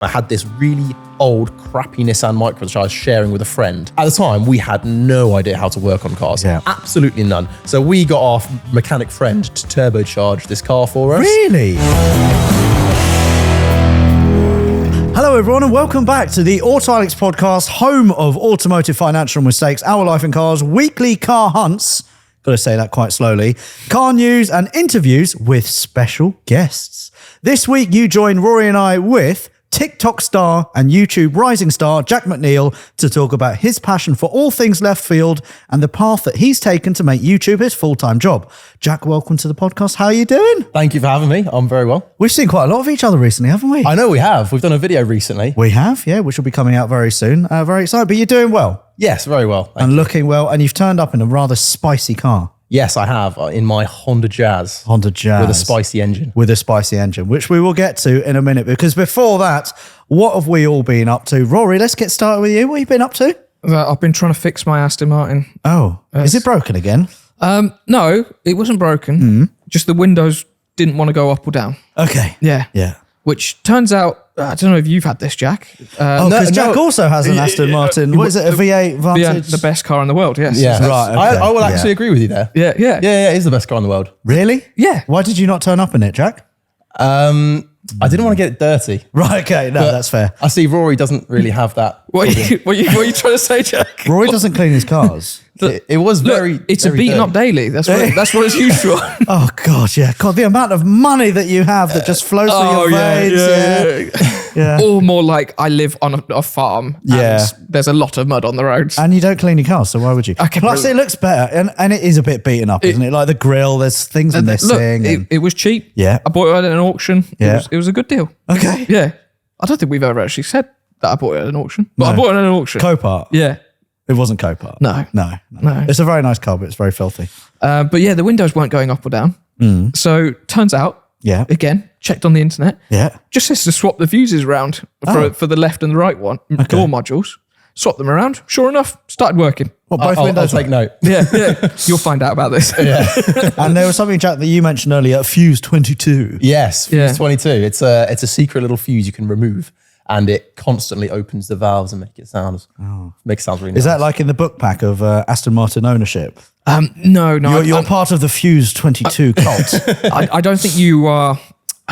I had this really old, crappy Nissan Micra which I was sharing with a friend. At the time, we had no idea how to work on cars. Yeah. Absolutely none. So we got our mechanic friend to turbocharge this car for us. Really? Hello everyone and welcome back to the Auto Alex podcast, home of automotive financial mistakes, our life in cars, weekly car hunts, got to say that quite slowly, car news and interviews with special guests. This week you join Rory and I with TikTok star and YouTube rising star Jack McNeil to talk about his passion for all things left field and the path that he's taken to make YouTube his full-time job. Jack, welcome to the podcast. How are you doing? Thank you for having me. I'm very well. We've seen quite a lot of each other recently, haven't we? I know we have. We've done a video recently. We have, yeah, which will be coming out very soon. Very excited, but you're doing well. Yes, very well. And looking well, and you've turned up in a rather spicy car. Yes, I have, in my Honda Jazz. Honda Jazz. With a spicy engine. With a spicy engine, which we will get to in a minute. Because before that, what have we all been up to? Rory, let's get started with you. What have you been up to? I've been trying to fix my Aston Martin. Oh, is it broken again? No, it wasn't broken. Just the windows didn't want to go up or down. Okay. Yeah. Yeah. Which turns out, I don't know if you've had this, Jack. Because Jack also has an Aston Martin. What is it, a V8 Vantage? Yeah, the best car in the world, yes. Yeah, Right, okay. I will actually agree with you there. Yeah. Yeah, it is the best car in the world. Really? Yeah. Why did you not turn up in it, Jack? I didn't want to get it dirty. Right, okay, no, that's fair. I see Rory doesn't really have that. What are you trying to say, Jack? Rory doesn't clean his cars. It was very. It's very a beaten dirty. up daily. That's what it's used for. Oh, God, yeah. God, the amount of money that you have that just flows through your veins. Yeah. Or more like I live on a farm Yeah. and there's a lot of mud on the roads. And you don't clean your car, so why would you? Okay, Plus, it looks better, and it is a bit beaten up, isn't it? Like the grille, there's things missing. Look, it was cheap. Yeah. I bought it at an auction. Yeah. It was a good deal. Okay. Yeah. I don't think we've ever actually said that I bought it at an auction. But I bought it at an auction. Copart. Yeah. It wasn't Copart. No. No. It's a very nice car, but it's very filthy. But yeah, the windows weren't going up or down. So turns out, Yeah. again, checked on the internet, Yeah. just says to swap the fuses around for the left and the right door modules. Swap them around. Sure enough, started working. Well, both I'll windows. take note. Yeah. You'll find out about this. And there was something, Jack, that you mentioned earlier, Fuse 22. Yes, Fuse Yeah. 22. It's a secret little fuse you can remove, and it constantly opens the valves and makes it sound really nice. Is that like in the book pack of Aston Martin ownership? No. You're part of the Fuse 22 cult. I don't think you are.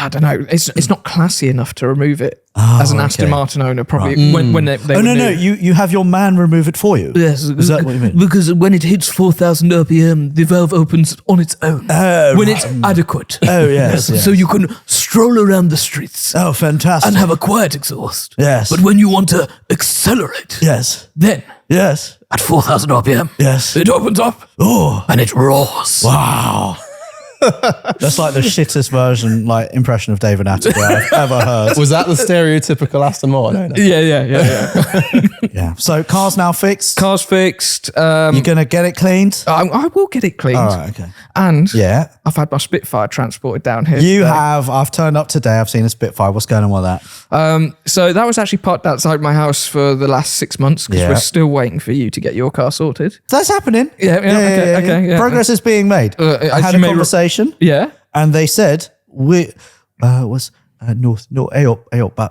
I don't know. It's not classy enough to remove it as an Aston Martin owner. Probably when they Oh, no. You have your man remove it for you. Yes, Is that what you mean? Because when it hits 4,000 RPM, the valve opens on its own when it's adequate. Oh, yes. So you can stroll around the streets Oh, fantastic. and have a quiet exhaust. Yes. But when you want to accelerate, Yes. then Yes. at 4,000 RPM, Yes. it opens up Oh. and it roars. Wow. That's like the shittest version, like impression of David Attenborough I've ever heard. Was that the stereotypical Aston Martin? No. Yeah. Yeah. So car's now fixed. Car's fixed. You're gonna get it cleaned. I will get it cleaned. All right. Okay. And Yeah. I've had my Spitfire transported down here. You today. have. I've turned up today. I've seen a Spitfire. What's going on with that? So that was actually parked outside my house for the last 6 months because Yeah. we're still waiting for you to get your car sorted. That's happening. Okay. Progress is being made. I as had you a may conversation, Yeah. and they said but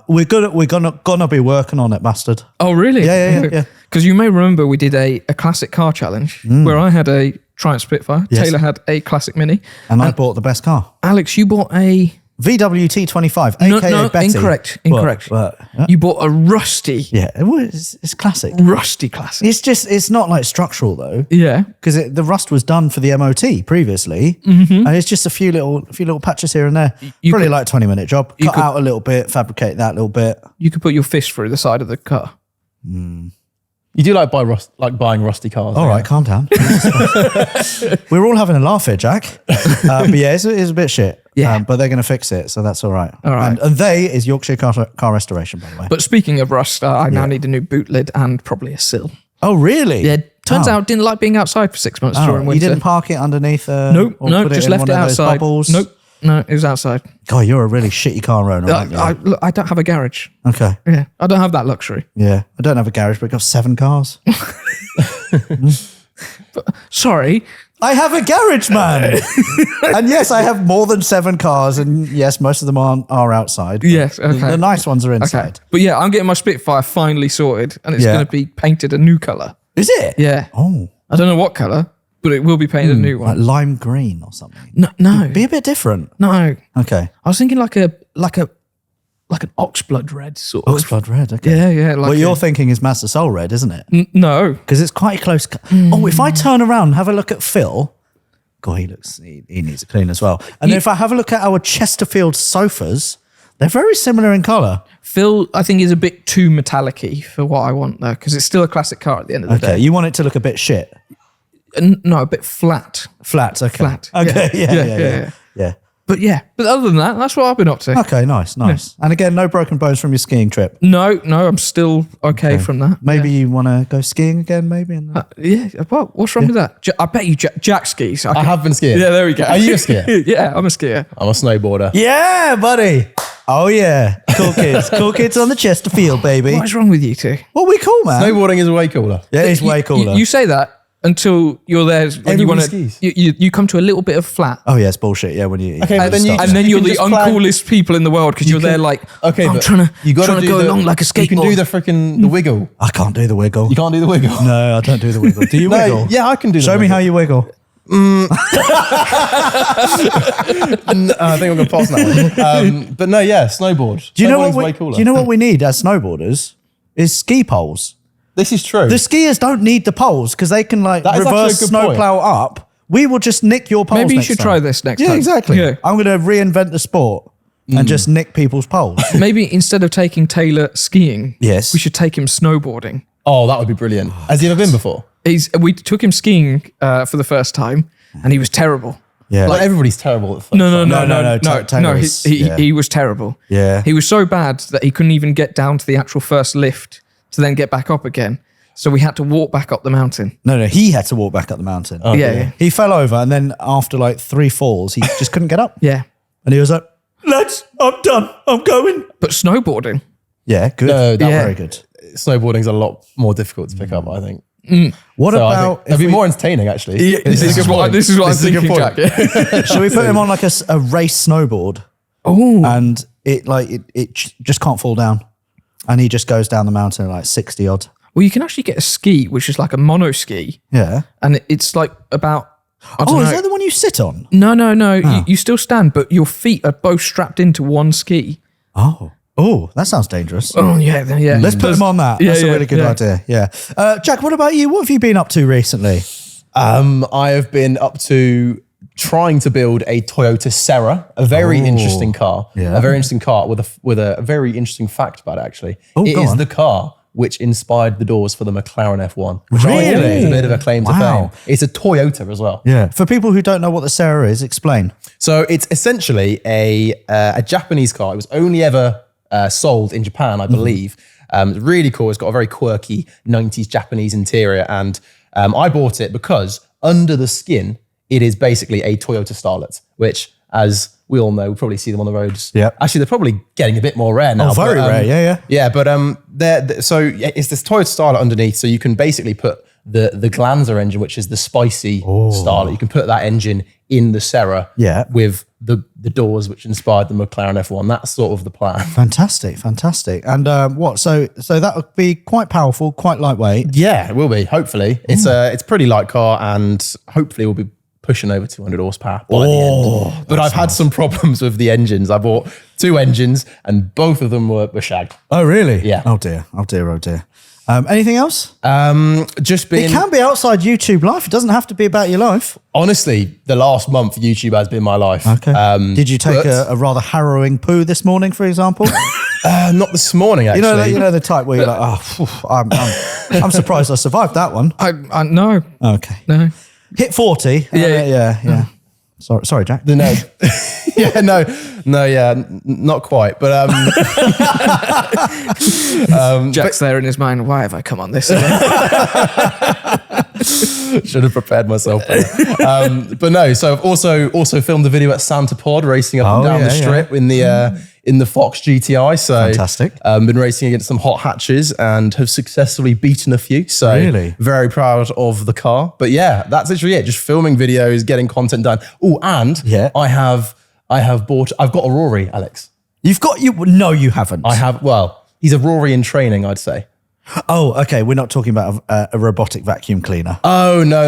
we're gonna be working on it, bastard. Oh, really? Yeah. Because you may remember we did a classic car challenge where I had a Triumph Spitfire. Yes. Taylor had a classic Mini. And I bought the best car, Alex, you bought a... VW T25, aka No, Betty. incorrect. What? You bought a rusty It's classic. classic. It's not like structural though, Yeah. because the rust was done for the MOT previously, and it's just a few little patches here and there. Probably like 20-minute job. Cut out a little bit, fabricate that little bit. You could put your fist through the side of the car. You do like buying rusty cars. All right, calm down. We're all having a laugh here, Jack. But yeah, it's a bit shit. Yeah. But they're going to fix it, so that's all right. All right. And they is Yorkshire Car Restoration, by the way. But speaking of rust, I now need a new boot lid and probably a sill. Oh, really? Yeah, turns out didn't like being outside for 6 months during You winter. didn't park it underneath? Nope, just left it outside. Bubbles? Nope, no, it was outside. God, you're a really shitty car owner, aren't you? I don't have a garage. Okay. Yeah, I don't have that luxury. Yeah. I don't have a garage, but I've got 7 cars. Sorry, I have a garage, man. And yes, I have more than 7 cars, and yes, most of them are outside. Yes, okay. The nice ones are inside. Okay. But yeah, I'm getting my Spitfire finally sorted, and it's Yeah. going to be painted a new colour. Is it? Yeah. Oh, I don't know what colour, but it will be painted a new like one. lime green or something. No. Be a bit different. No. Okay. I was thinking like an oxblood red sort of. Oxblood red. Okay. Yeah. Like What you're thinking is Master Soul red, isn't it? no. Because it's quite close. Oh, if I turn around and have a look at Phil, God, he needs a clean as well. And if I have a look at our Chesterfield sofas, they're very similar in colour. Phil, I think, is a bit too metallic-y for what I want though, because it's still a classic car at the end of the Okay, day. you want it to look a bit shit. No, a bit flat. Flat, okay. Flat. Okay, yeah. But other than that, that's what I've been up to. Okay, nice. And again, no broken bones from your skiing trip. No, I'm still okay from that. Maybe you want to go skiing again, maybe? Yeah. Well, what's wrong with that? I bet you Jack skis. I have been skiing. Yeah, there we go. Are you a skier? Yeah, I'm a skier. I'm a snowboarder. Yeah, buddy. Oh, yeah. Cool kids. Cool kids on the Chesterfield, baby. What is wrong with you two? Well, we cool, man. Snowboarding is way cooler. Yeah, it's way cooler. You say that until you're there when you want to. skis. You come to a little bit of flat. Oh, yeah, it's bullshit. Yeah, when you... Okay, but then you And then you're can the just plan- uncoolest people in the world because you're there like, Okay, I'm but trying you gotta to do go the- along like a skateboard. You can do the wiggle. I can't do the wiggle. You can't do the wiggle. No, I don't do the wiggle. Do you No, wiggle? yeah, I can do the Show me wiggle. how you wiggle. I think I'm going to pass now. But no, yeah, snowboard. Do you know Snowboarding's what way cooler. Do you know what we need as snowboarders? Is ski poles. This is true. The skiers don't need the poles because they can like That is actually reverse a good point. snowplow up. We will just nick your poles. Maybe you next should time. try this next Yeah, time. exactly. Yeah. I'm going to reinvent the sport and just nick people's poles. Maybe instead of taking Taylor skiing, Yes. we should take him snowboarding. Oh, that would be brilliant. Has he ever been before? We took him skiing for the first time, and he was terrible. Yeah. Like everybody's terrible at first. No. Taylor was- He was terrible. Yeah. He was so bad that he couldn't even get down to the actual first lift to then get back up again. So we had to walk back up the mountain. No, he had to walk back up the mountain. Yeah. He fell over and then after like 3 falls, he just couldn't get up. Yeah. And he was like, lads, I'm done. I'm going. But snowboarding. Yeah, good. No, that- Very good. Snowboarding's a lot more difficult to pick up, I think. What So I about think it'd be more entertaining, actually. This is what I'm This is a thinking, good Jack. point. Yeah. should we put him on like a race snowboard Oh. and it just can't fall down? And he just goes down the mountain at like 60 odd. Well, you can actually get a ski, which is like a mono ski. Yeah. And it's like about, I don't Oh, know. is that the one you sit on? No. You still stand, but your feet are both strapped into one ski. Oh, that sounds dangerous. Oh, yeah. Let's put him on that. Yeah, That's a yeah, really good yeah. idea. Yeah. Jack, what about you? What have you been up to recently? I have been up to trying to build a Toyota Serra, a very interesting car. Yeah. A very interesting car with a very interesting fact about it, actually. Oh, It go is on. the car which inspired the doors for the McLaren F1, which I think Really? is a bit of a claim to Wow. fame. It's a Toyota as well. Yeah. For people who don't know what the Serra is, explain. So it's essentially a Japanese car. It was only ever sold in Japan, I believe. It's really cool. It's got a very quirky 90s Japanese interior. And I bought it because under the skin, it is basically a Toyota Starlet, which, as we all know, we probably see them on the roads. Yep. Actually, they're probably getting a bit more rare now. Oh, very rare. Yeah. Yeah, but it's this Toyota Starlet underneath, so you can basically put the Glanzer engine, which is the spicy Starlet. You can put that engine in the Serra Yeah. with the doors which inspired the McLaren F1. That's sort of the plan. Fantastic. And what? So that would be quite powerful, quite lightweight. Yeah, it will be. Hopefully, it's a pretty light car, and hopefully we'll be pushing over 200 horsepower by the end. But I've had some problems with the engines. I bought 2 engines, and both of them were shagged. Oh, really? Yeah. Oh dear. Anything else? Just been It can be outside YouTube life. It doesn't have to be about your life. honestly, the last month YouTube has been my life. Okay. Did you take but- a rather harrowing poo this morning, for example? Not this morning, actually. you know the type where you're like, I'm surprised I survived that one. I no. Okay. No. Hit 40. Yeah. Sorry, Jack. No, not quite. But Jack's there in his mind. Why have I come on this? Should have prepared myself. But no, so I've also filmed a video at Santa Pod racing up and down the strip in the Fox GTI. So fantastic. Been racing against some hot hatches and have successfully beaten a few. So really very proud of the car. But yeah, that's literally it. Just filming videos, getting content done. Oh, and I've got a Rory, Alex. No, you haven't. I have. Well, he's a Rory in training, I'd say. Oh, okay. We're not talking about a robotic vacuum cleaner. Oh, no.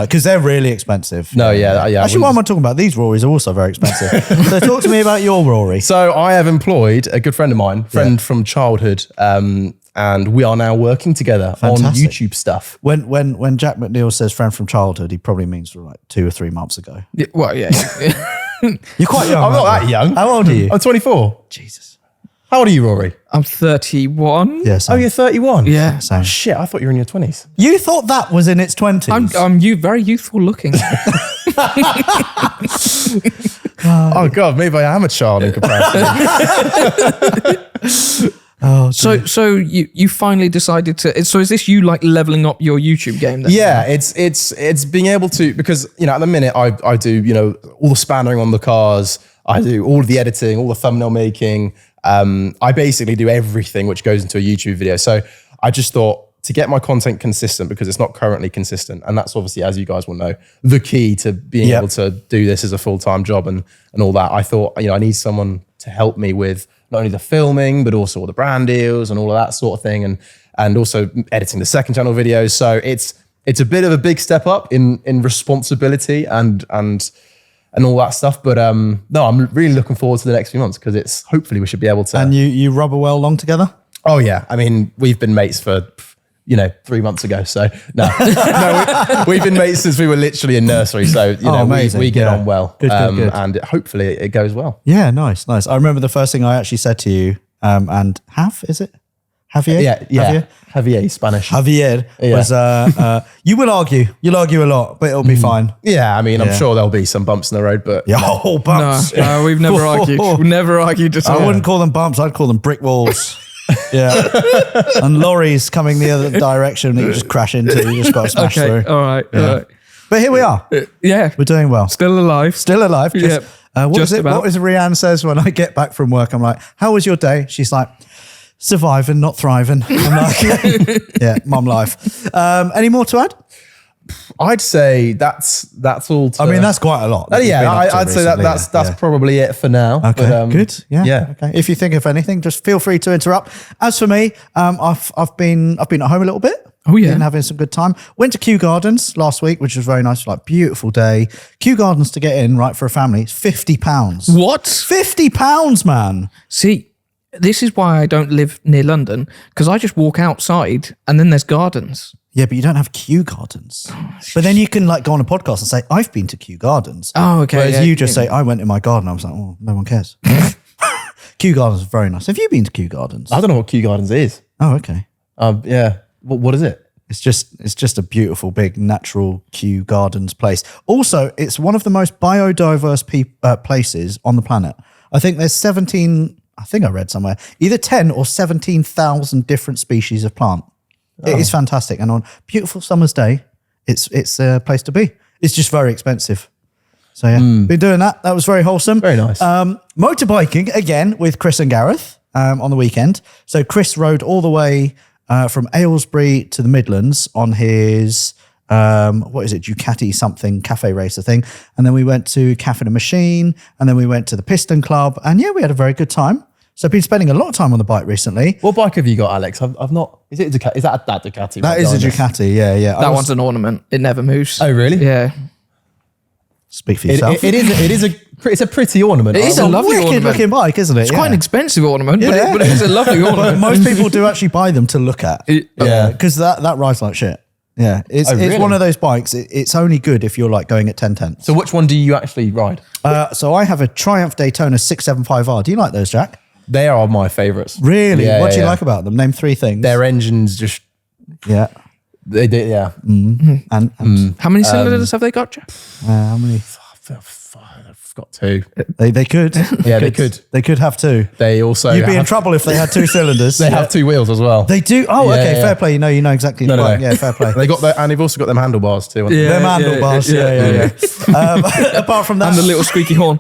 Because they're really expensive. No, yeah. Actually, what am I talking about? These Rorys are also very expensive. So talk to me about your Rory. So I have employed a good friend of mine, from childhood, and we are now working together on YouTube stuff. When Jack McNeil says friend from childhood, he probably means like 2 or 3 months ago. Yeah, well, yeah. You're quite young. I'm not that young. How old are you? I'm 24. Jesus. How old are you, Rory? I'm 31. Yes. Oh, you're 31? Yeah. Same. Shit, I thought you were in your 20s. You thought that was in its 20s? I'm very youthful looking. Oh, God, maybe I am a child in comparison. So you finally decided to. So is this you like leveling up your YouTube game then? Yeah, it's being able to, because at the minute I do all the spannering on the cars, I do all of the editing, all the thumbnail making. I basically do everything which goes into a YouTube video. So I just thought, to get my content consistent, because it's not currently consistent, and that's obviously, as you guys will know, the key to being able to do this as a full-time job and all that. I thought, I need someone to help me with not only the filming, but also all the brand deals and all of that sort of thing, and also editing the second channel videos. So it's a bit of a big step up in responsibility and all that stuff. But no, I'm really looking forward to the next few months, because hopefully we should be able to. And you rubber well long together? Oh yeah, I mean, we've been mates for 3 months ago. So no, we've been mates since we were literally in nursery. So we get on well. Good. And hopefully it goes well. Yeah, nice. I remember the first thing I actually said to you, and is it? Javier? Yeah. Javier, Spanish. Javier was, you will argue. You'll argue a lot, but it'll be fine. Yeah, I mean, I'm sure there'll be some bumps in the road, but... Yeah, bumps. No, we've never argued. We've never argued at all. I wouldn't call them bumps. I'd call them brick walls. Yeah. And lorries coming the other direction that you just crash into. You just got to smash through. All right. But here we are. Yeah. We're doing well. Still alive. Just, what is it? about. What is Rianne says when I get back from work? I'm like, how was your day? She's like, surviving, not thriving. I'm like, yeah, mum life. Any more to add? I'd say that's all. I mean, that's quite a lot. I'd say that's probably it for now. Okay, but, good. Yeah. Okay. If you think of anything, just feel free to interrupt. As for me, I've been at home a little bit. Oh yeah, been having some good time. Went to Kew Gardens last week, which was very nice. Like beautiful day. Kew Gardens to get in, right, for a family, it's £50. What? £50, man. See, this is why I don't live near London, because I just walk outside and then there's gardens. Yeah, but you don't have Kew Gardens. But then you can go on a podcast and say, I've been to Kew Gardens. Oh, okay. Whereas you just say, I went in my garden. I was like, oh, no one cares. Kew Gardens is very nice. Have you been to Kew Gardens? I don't know what Kew Gardens is. Oh, okay. Yeah. What is it? It's just a beautiful, big, natural Kew Gardens place. Also, it's one of the most biodiverse places on the planet. I think there's 17, I think I read somewhere, either 10 or 17,000 different species of plant. It is fantastic. And on a beautiful summer's day, it's a place to be. It's just very expensive. So yeah, been doing that. That was very wholesome. Very nice. Motorbiking again with Chris and Gareth on the weekend. So Chris rode all the way from Aylesbury to the Midlands on his, Ducati something cafe racer thing. And then we went to Cafe and Machine, and then we went to the Piston Club. And yeah, we had a very good time. So I've been spending a lot of time on the bike recently. What bike have you got, Alex? I've not. Is it a Ducati? Is that Ducati? That is a Ducati. Yeah. That one's an ornament. It never moves. Oh, really? Yeah. Speak for yourself. It's a pretty ornament. It is a lovely wicked ornament. looking bike, isn't it? It's quite an expensive ornament, but it's a lovely ornament. But most people do actually buy them to look at. Yeah. Because that rides like shit. Yeah. It's one of those bikes. It's only good if you're going at 10/10. So which one do you actually ride? So I have a Triumph Daytona 675R. Do you like those, Jack? They are my favourites. Really? What do you like about them? Name 3 things. Their engines just... Yeah. They did, yeah. And how many cylinders have they got, Jack? how many? got two. They could. Yeah, they could. They could have two. They also You'd be in trouble if they had two cylinders. They have two wheels as well. They do. Oh, Yeah, okay. yeah. Fair play. You know exactly. No. Yeah, fair play. They got and they've also got them handlebars too. Them handlebars. Yeah. Apart from that, And the little squeaky horn.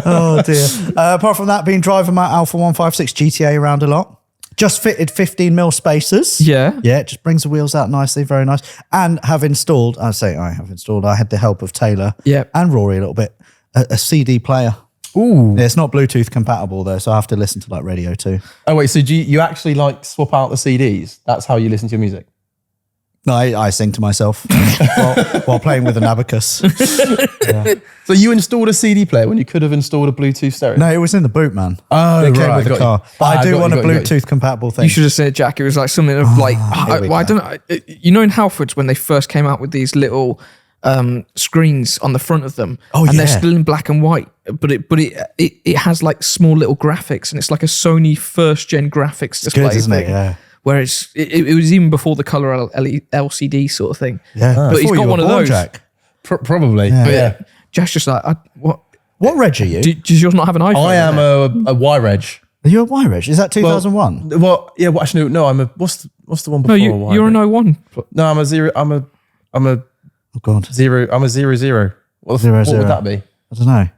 oh dear. Apart from that, been driving my Alfa 156 GTA around a lot. Just fitted 15mm spacers. Yeah. Yeah, it just brings the wheels out nicely, very nice. And have installed, I had the help of Taylor and Rory a little bit, a CD player. Ooh. Yeah, it's not Bluetooth compatible though, so I have to listen to like radio too. Oh wait, so do you actually like swap out the CDs? That's how you listen to your music? No, I sing to myself while playing with an abacus. So you installed a CD player when you could have installed a Bluetooth stereo? No, it was in the boot, man. Oh, it came right, with the got car. you. But I do got want you, a got you. Bluetooth compatible thing. You should have said, Jack, it was like something of like, I don't know. You know, in Halfords, when they first came out with these little screens on the front of them, and they're still in black and white, but it has like small little graphics, and it's like a Sony first gen graphics display good, isn't it? thing. Yeah. Whereas it was even before the color LCD sort of thing. Yeah. But he's Before got you one were of born, those. Jack. Probably. Yeah. Jack's just like, what? What reg are you? Does yours not have an iPhone? I am a Y-Reg. Are you a Y-Reg? Is that 2001? Well, yeah. Well, actually, no. I'm a. What's the one No, before? you're an 01. No, I'm a zero. I'm a oh, God. zero. I'm a 00. What Zero. would that be? I don't know.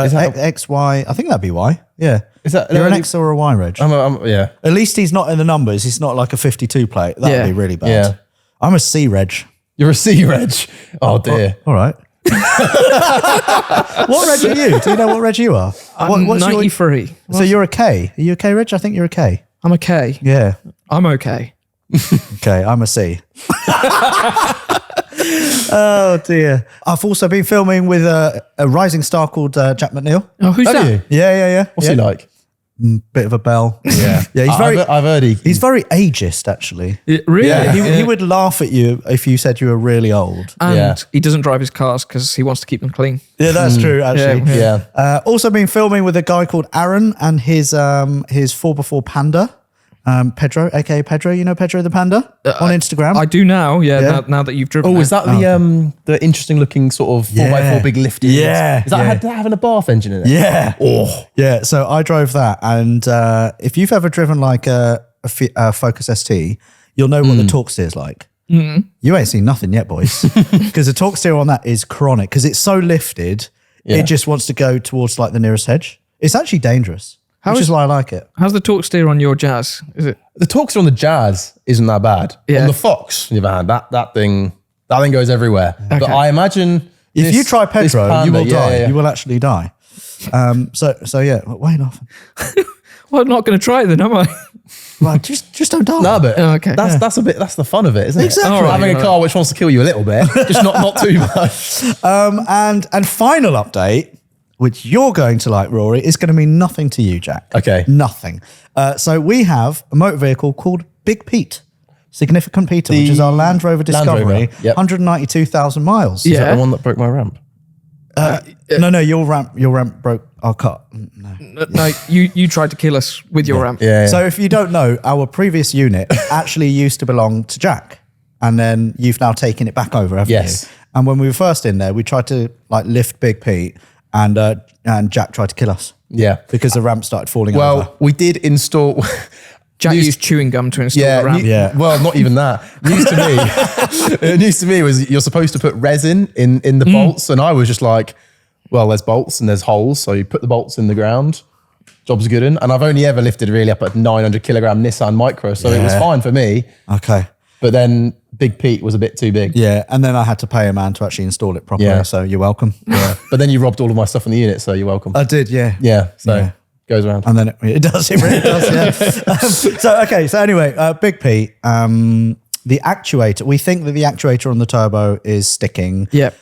Is that X, Y. I think that'd be Y. Yeah. Is that You're an X or a Y reg? yeah. At least he's not in the numbers. He's not like a 52 plate. That would be really bad. Yeah. I'm a C reg. You're a C reg. Oh dear. All right. What reg are you? Do you know what reg you are? I'm What's 93. So you're a K. Are you a K reg? I think you're a K. I'm okay. Yeah. I'm okay. Okay, I'm a C. Oh dear. I've also been filming with a rising star called Jack McNeil. Oh, who's Have that? you? Yeah. What's he like? Bit of a bell. Yeah. Yeah, he's very I've heard he's very ageist actually. Really? Yeah. He would laugh at you if you said you were really old. And Yeah. he doesn't drive his cars because he wants to keep them clean. Yeah, that's true actually. Yeah. Also been filming with a guy called Aaron and his 4x4 Panda. Pedro, aka Pedro, you know Pedro the Panda on Instagram. I do now, now that you've driven Oh, is that the interesting looking sort of 4x4 big lifty? Yeah, Is that having a bath engine in it? Yeah. Oh. Yeah. So I drove that. And if you've ever driven like a Focus ST, you'll know what the torque steer is like. You ain't seen nothing yet, boys. Because the torque steer on that is chronic because it's so lifted, it just wants to go towards like the nearest hedge. It's actually dangerous, which is why I like it. How's the torque steer on your Jazz? Is it? The torque on the Jazz isn't that bad. Yeah. On the Fox, on the other hand, that thing goes everywhere. But I imagine If you try Pedro, Panda, you will die. yeah. You will actually die. So yeah, why not? Well, I'm not going to try it then, am I? Right, just don't die. No, but okay. that's the fun of it, isn't Exactly. it? All right, Having a car which wants to kill you a little bit, just not too much. And final update, which you're going to like, Rory, is going to mean nothing to you, Jack. Okay. Nothing. So we have a motor vehicle called Big Pete. Significant Peter, which is our Land Rover Discovery, Rover, yep. 192,000 miles. Is that the one that broke my ramp? No, your ramp broke our car. No. No, you tried to kill us with your ramp. Yeah. So if you don't know, our previous unit actually used to belong to Jack, and then you've now taken it back over, haven't Yes. you? And when we were first in there, we tried to like lift Big Pete, and Jack tried to kill us. Yeah. Because the ramp started falling over. Well, we did install. Jack used chewing gum to install the ramp. Yeah. Well, not even that. News to me was you're supposed to put resin in the bolts, and I was just like, well, there's bolts and there's holes, so you put the bolts in the ground. Job's good. And I've only ever lifted really up at 900 kilogram Nissan Micro, so it was fine for me. Okay. But then Big Pete was a bit too big. Yeah, and then I had to pay a man to actually install it properly. Yeah. So you're welcome. Yeah. But then you robbed all of my stuff in the unit, so you're welcome. I did, yeah. Yeah. So Yeah. goes around. And then it does. It really does. Yeah. So anyway, Big Pete, the actuator. We think that the actuator on the turbo is sticking. Yep.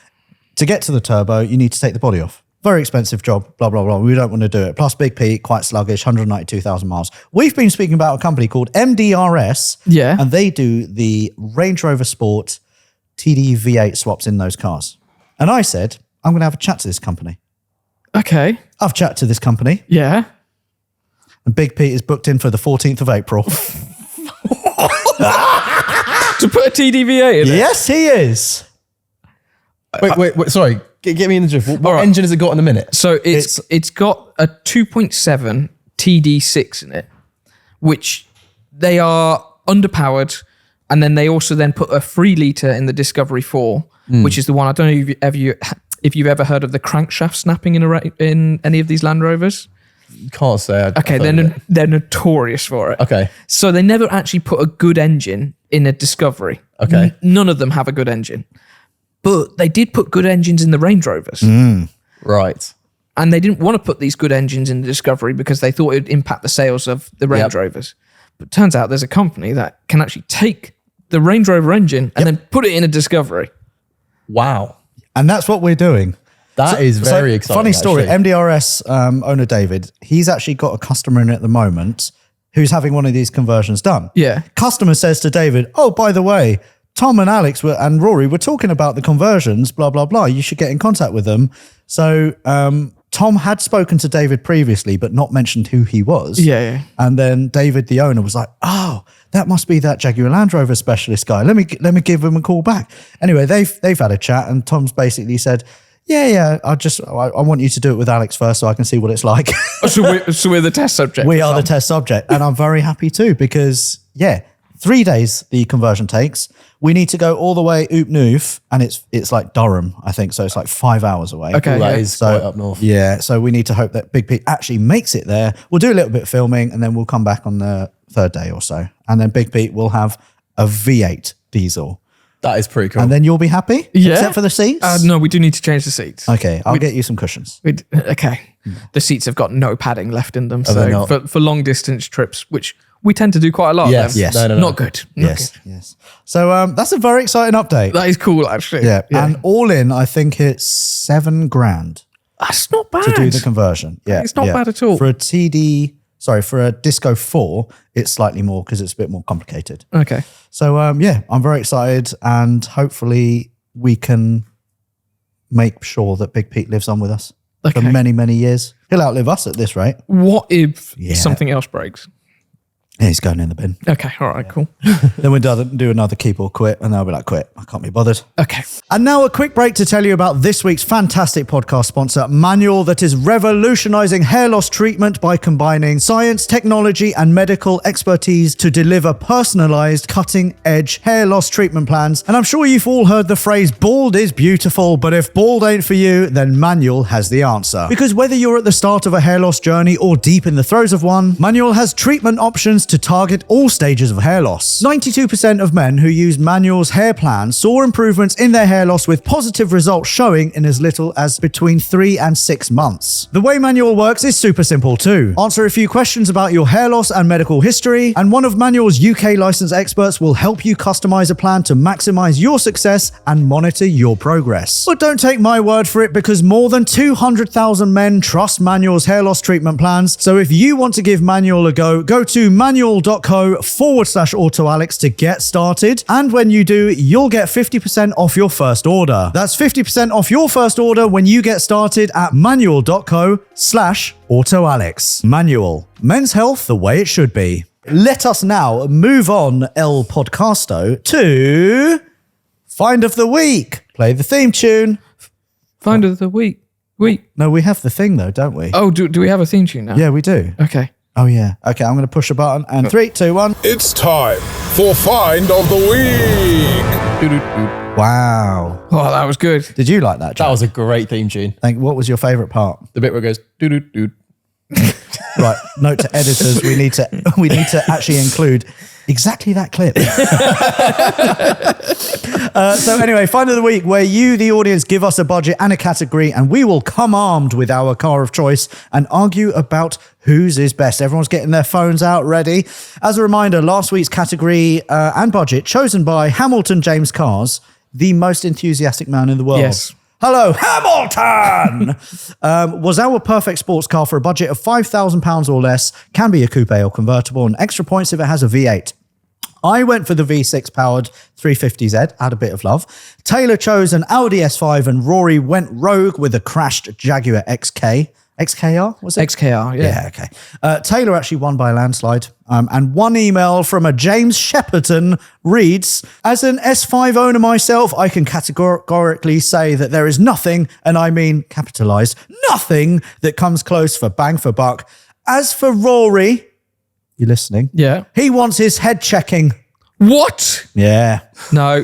To get to the turbo, you need to take the body off. Very expensive job, blah, blah, blah. We don't want to do it. Plus Big Pete, quite sluggish, 192,000 miles. We've been speaking about a company called MDRS. Yeah. And they do the Range Rover Sport TD V8 swaps in those cars. And I said, I'm going to have a chat to this company. Okay. I've chatted to this company. Yeah. And Big Pete is booked in for the 14th of April. To put a TDVA in it? Yes, he is. Wait. Sorry, get me in the drift. What right. engine has it got in a minute? So it's got a 2.7 TD6 in it, which they are underpowered, and then they also then put a 3 litre in the Discovery 4, which is the one. I don't know if you've ever heard of the crankshaft snapping in any of these Land Rovers. Can't say. Okay, they're notorious for it. Okay. So they never actually put a good engine in a Discovery. Okay. None of them have a good engine. But they did put good engines in the Range Rovers. Right. And they didn't want to put these good engines in the Discovery because they thought it would impact the sales of the Range Rovers. But turns out there's a company that can actually take the Range Rover engine and then put it in a Discovery. Wow. And that's what we're doing. That is very exciting. Funny story. actually. MDRS owner David, he's actually got a customer in at the moment who's having one of these conversions done. Yeah. Customer says to David, "Oh, by the way, Tom and Alex and Rory were talking about the conversions, blah, blah, blah. You should get in contact with them." So Tom had spoken to David previously, but not mentioned who he was. Yeah. And then David, the owner, was like, "Oh, that must be that Jaguar Land Rover specialist guy. Let me give him a call back." Anyway, they've had a chat, and Tom's basically said, Yeah. I want you to do it with Alex first so I can see what it's like. So we're the test subject. We are the test subject. And I'm very happy too because, 3 days the conversion takes. We need to go all the way Oop Noof, and it's like Durham, I think. So it's like 5 hours away. Okay. That is quite up north. Yeah. So we need to hope that Big Pete actually makes it there. We'll do a little bit of filming and then we'll come back on the 3rd day or so. And then Big Pete will have a V8 diesel. That is pretty cool. And then you'll be happy? Yeah. Except for the seats? No, we do need to change the seats. Okay. I'll get you some cushions. Okay. The seats have got no padding left in them. they So not? for long distance trips, which we tend to do quite a lot Yes. of them. Yes. No. Not good. Not Yes. good. Yes. So that's a very exciting update. That is cool, actually. Yeah. And all in, I think it's $7,000 That's not bad. to do the conversion. Yeah. It's not bad at all. For a Disco 4, it's slightly more because it's a bit more complicated. Okay. So, I'm very excited and hopefully we can make sure that Big Pete lives on with us for Okay. many, many years. He'll outlive us at this rate. What if Yeah. something else breaks? Yeah, he's going in the bin. Okay. All right. Cool. Then we'll do another keep or quit and they'll be like, quit. I can't be bothered. Okay. And now a quick break to tell you about this week's fantastic podcast sponsor, Manual, that is revolutionizing hair loss treatment by combining science, technology, and medical expertise to deliver personalized, cutting-edge hair loss treatment plans. And I'm sure you've all heard the phrase, bald is beautiful, but if bald ain't for you, then Manual has the answer. Because whether you're at the start of a hair loss journey or deep in the throes of one, Manual has treatment options to target all stages of hair loss. 92% of men who use Manual's hair plan saw improvements in their hair loss with positive results showing in as little as between 3 and 6 months. The way Manual works is super simple too. Answer a few questions about your hair loss and medical history, and one of Manual's UK licensed experts will help you customize a plan to maximize your success and monitor your progress. But don't take my word for it because more than 200,000 men trust Manual's hair loss treatment plans. So if you want to give Manual a go to manual.co/AutoAlex to get started. And when you do, you'll get 50% off your first order. That's 50% off your first order when you get started at manual.co/AutoAlex. Manual. Men's health the way it should be. Let us now move on, El Podcasto, to Find of the Week. Play the theme tune. Find of the week. No, we have the thing though, don't we? Oh, do we have a theme tune now? Yeah, we do. Okay. Oh, yeah. Okay, I'm going to push a button. And 3, 2, 1. It's time for Find of the Week. Wow. Oh, that was good. Did you like that, Jack? that was a great theme tune. What was your favourite part? The bit where it goes doo-doo-doo. Right. Note to editors, we need to actually include exactly that clip. So anyway, Find of the Week, where you, the audience, give us a budget and a category, and we will come armed with our car of choice and argue about whose is best. Everyone's getting their phones out ready. As a reminder, last week's category and budget chosen by Hamilton James Cars, the most enthusiastic man in the world. Yes. Hello, Hamilton! Was our perfect sports car for a budget of £5,000 or less, can be a coupe or convertible, and extra points if it has a V8. I went for the V6 powered 350Z, had a bit of love. Taylor chose an Audi S5 and Rory went rogue with a crashed Jaguar XK. XKR, was it? XKR, yeah. Yeah, okay. Taylor actually won by a landslide. And one email from a James Shepperton reads, as an S5 owner myself, I can categorically say that there is nothing, and I mean capitalized, nothing that comes close for bang for buck. As for Rory, you listening? Yeah. He wants his head checking. What? Yeah. No.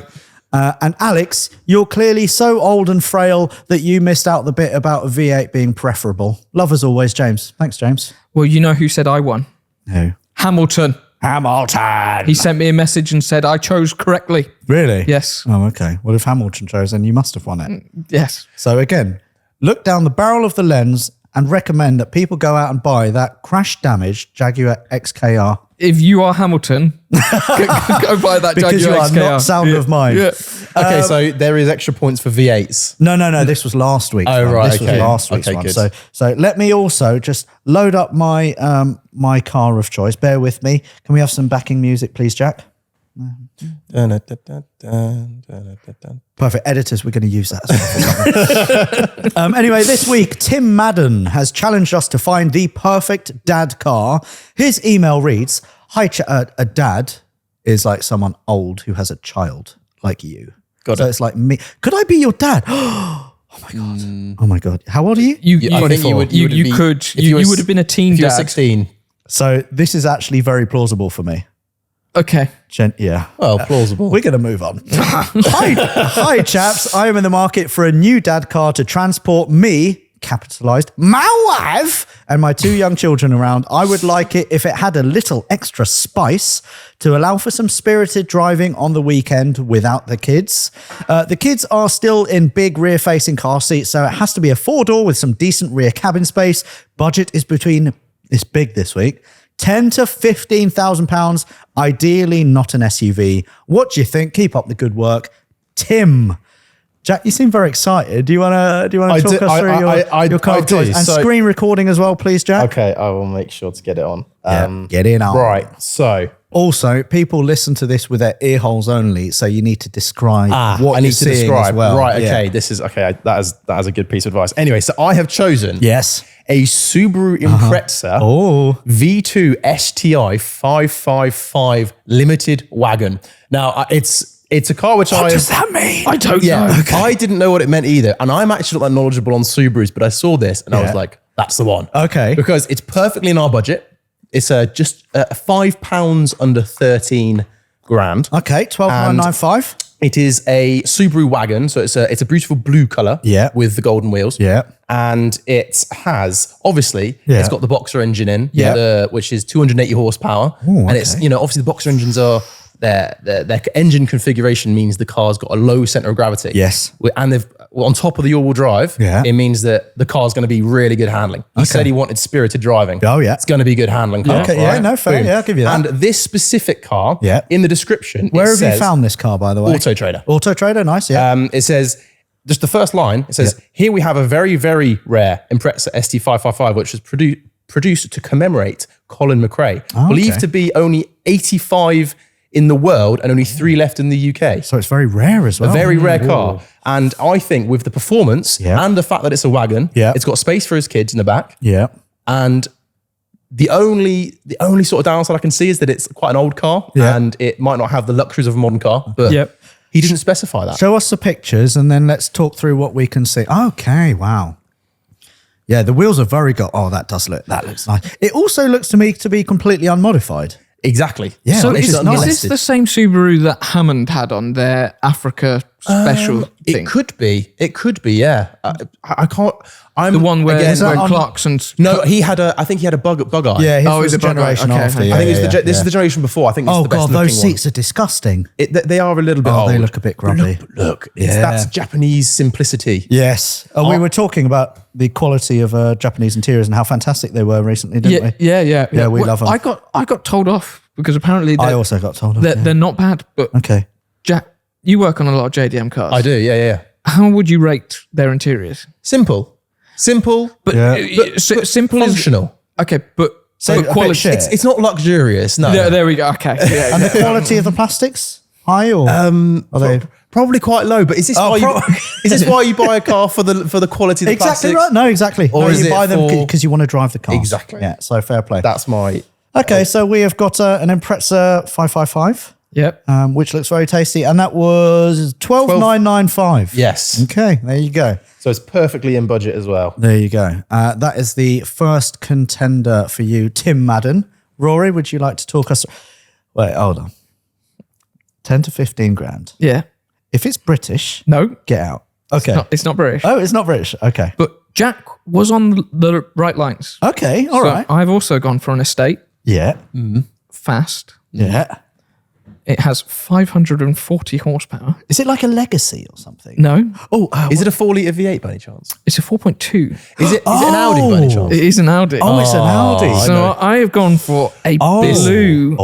And Alex, you're clearly so old and frail that you missed out the bit about a V8 being preferable. Love as always, James. Thanks, James. Well, you know who said I won? Who? Hamilton. Hamilton. He sent me a message and said I chose correctly. Really? Yes. Oh, okay. Well, if Hamilton chose, then you must have won it. Yes. So again, look down the barrel of the lens and recommend that people go out and buy that crash-damaged Jaguar XKR. If you are Hamilton, go buy that Because you Jaguar are XKR. not sound of mind. Yeah. Okay, so there is extra points for V8s. No. This was last week's Oh, one. right, This was okay. last week's Okay, one. good. So let me also just load up my my car of choice. Bear with me. Can we have some backing music, please, Jack? Perfect. Editors, we're going to use that as well. Anyway, this week, Tim Madden has challenged us to find the perfect dad car. His email reads, hi, a dad is like someone old who has a child like you. Got so it. it's like me. Could I be your dad? Oh my God. Oh my God. How old are you? I think you would. You would have been a teen if you were dad. 16. So this is actually very plausible for me. Okay. Yeah. Well, plausible. We're going to move on. Hi, chaps. I am in the market for a new dad car to transport me, capitalized, my wife, and my 2 young children around. I would like it if it had a little extra spice to allow for some spirited driving on the weekend without the kids. The kids are still in big rear-facing car seats, so it has to be a 4-door with some decent rear cabin space. Budget is between, it's big this week, 10 to 15,000 pounds, ideally not an SUV. What do you think? Keep up the good work. Tim. Jack, you seem very excited. Do you want to talk us through your car of choice? And screen recording as well, please, Jack. Okay, I will make sure to get it on. Get in on. Right, so Also, people listen to this with their ear holes only, so you need to describe what I you're need to seeing describe. as well. Right, Yeah. okay, this is okay. That is a good piece of advice. Anyway, so I have chosen Yes. a Subaru Impreza Oh. V2 STI 555 limited wagon. Now it's a car which What does that mean? I don't yeah, know. I didn't know what it meant either, and I'm actually not that knowledgeable on Subarus, but I saw this and I was like, that's the one. Okay. Because it's perfectly in our budget. It's just £5 under 13 grand. Okay, 12,995. It is a Subaru wagon, so it's a beautiful blue color. Yeah. With the golden wheels. Yeah. And it has obviously Yeah. it's got the boxer engine in, Yeah. which is 280 horsepower. Ooh, and it's okay. obviously the boxer engines are their engine configuration means the car's got a low center of gravity. Yes. And they've on top of the all-wheel drive. Yeah. It means that the car's going to be really good handling. He said he wanted spirited driving. Oh, yeah. It's going to be good handling car. Okay, yeah, no, fair. Yeah, I'll give you that. And this specific car, Yeah. in the description, Where it have you says- found this car, by the way? Auto Trader. Auto Trader, nice, yeah. It says, just the first line, it says, here we have a very, very rare Impreza ST555, which was produced to commemorate Colin McRae. Believed to be only 85 in the world and only 3 left in the UK. So it's very rare as well. A very rare car. And I think with the performance and the fact that it's a wagon, it's got space for his kids in the back. Yeah. And the only sort of downside I can see is that it's quite an old car and it might not have the luxuries of a modern car, but he didn't specify that. Show us the pictures and then let's talk through what we can see. Okay, wow. Yeah, the wheels are very good. Oh, that looks nice. It also looks to me to be completely unmodified. Exactly. Yeah, So which is nice. this the same Subaru that Hammond had on their Africa special thing? It could be, yeah. I can't. I'm The one where, again, where on- Clarkson's... no, I think he had a bug eye. Yeah, his Oh, was is the it bug eye? generation Okay, after. okay. Yeah, I think yeah, this is the generation before. I think it's Oh the best God, looking those one. seats are disgusting. They are a little bit Oh, old. they look a bit grumpy. Look, Yeah. that's Japanese simplicity. Yes. Oh, we were talking about the quality of Japanese interiors and how fantastic they were recently, didn't we? Yeah, we Well, love 'em. I got told off because apparently I also got told. they're not bad. But Okay. Jack, you work on a lot of JDM cars. I do, yeah. How would you rate their interiors? Simple, But, simple functional. is okay. But a bit quality. shit. It's not luxurious. No, There we go. Okay. Yeah, And the quality of the plastics high or are they? Probably quite low, but is this why you buy a car for the quality of the Exactly plastics? right. No, exactly. Or no, is you it buy them for- because you want to drive the car. Exactly. Yeah. So fair play. That's my... Okay, so we have got an Impreza 555, Yep. which looks very tasty, and that was 12,995. Yes. Okay, there you go. So it's perfectly in budget as well. There you go. That is the first contender for you, Tim Madden. Rory, would you like to talk us? Wait, hold on. 10 to 15 grand. Yeah. If it's British, No. get out. Okay. It's not British. Oh, it's not British. Okay. But Jack was on the right lines. Okay. All So right. I've also gone for an estate. Yeah. Fast. Yeah. It has 540 horsepower. Is it like a legacy or something? No, Oh, Is it a 4-litre V8 by any chance? it's a 4.2. Is it an Audi by any chance? It is an Audi. Oh, it's an Audi. So I have gone for a blue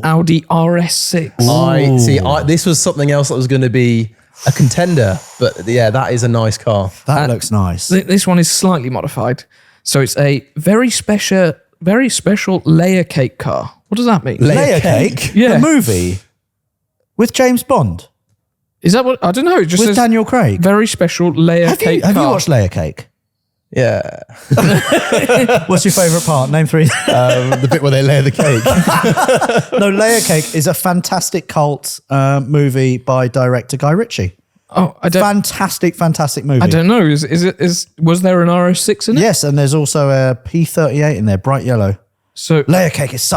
Audi RS6. This was something else that was going to be a contender, but yeah, that is a nice car. That looks nice. This one is slightly modified. So it's a very special layer cake car. What does that mean? Layer Cake? Yeah. The movie with James Bond, Is that what? I don't know. It just with says Daniel Craig. very special layer Have cake you car. watched Layer Cake? Yeah. What's your favourite part? Name three. The bit where they layer the cake. No, Layer Cake is a fantastic cult movie by director Guy Ritchie. Oh, I don't. Fantastic movie. I don't know. Was there an RS6 in it? Yes, and there's also a P38 in there, bright yellow. So Layer Cake is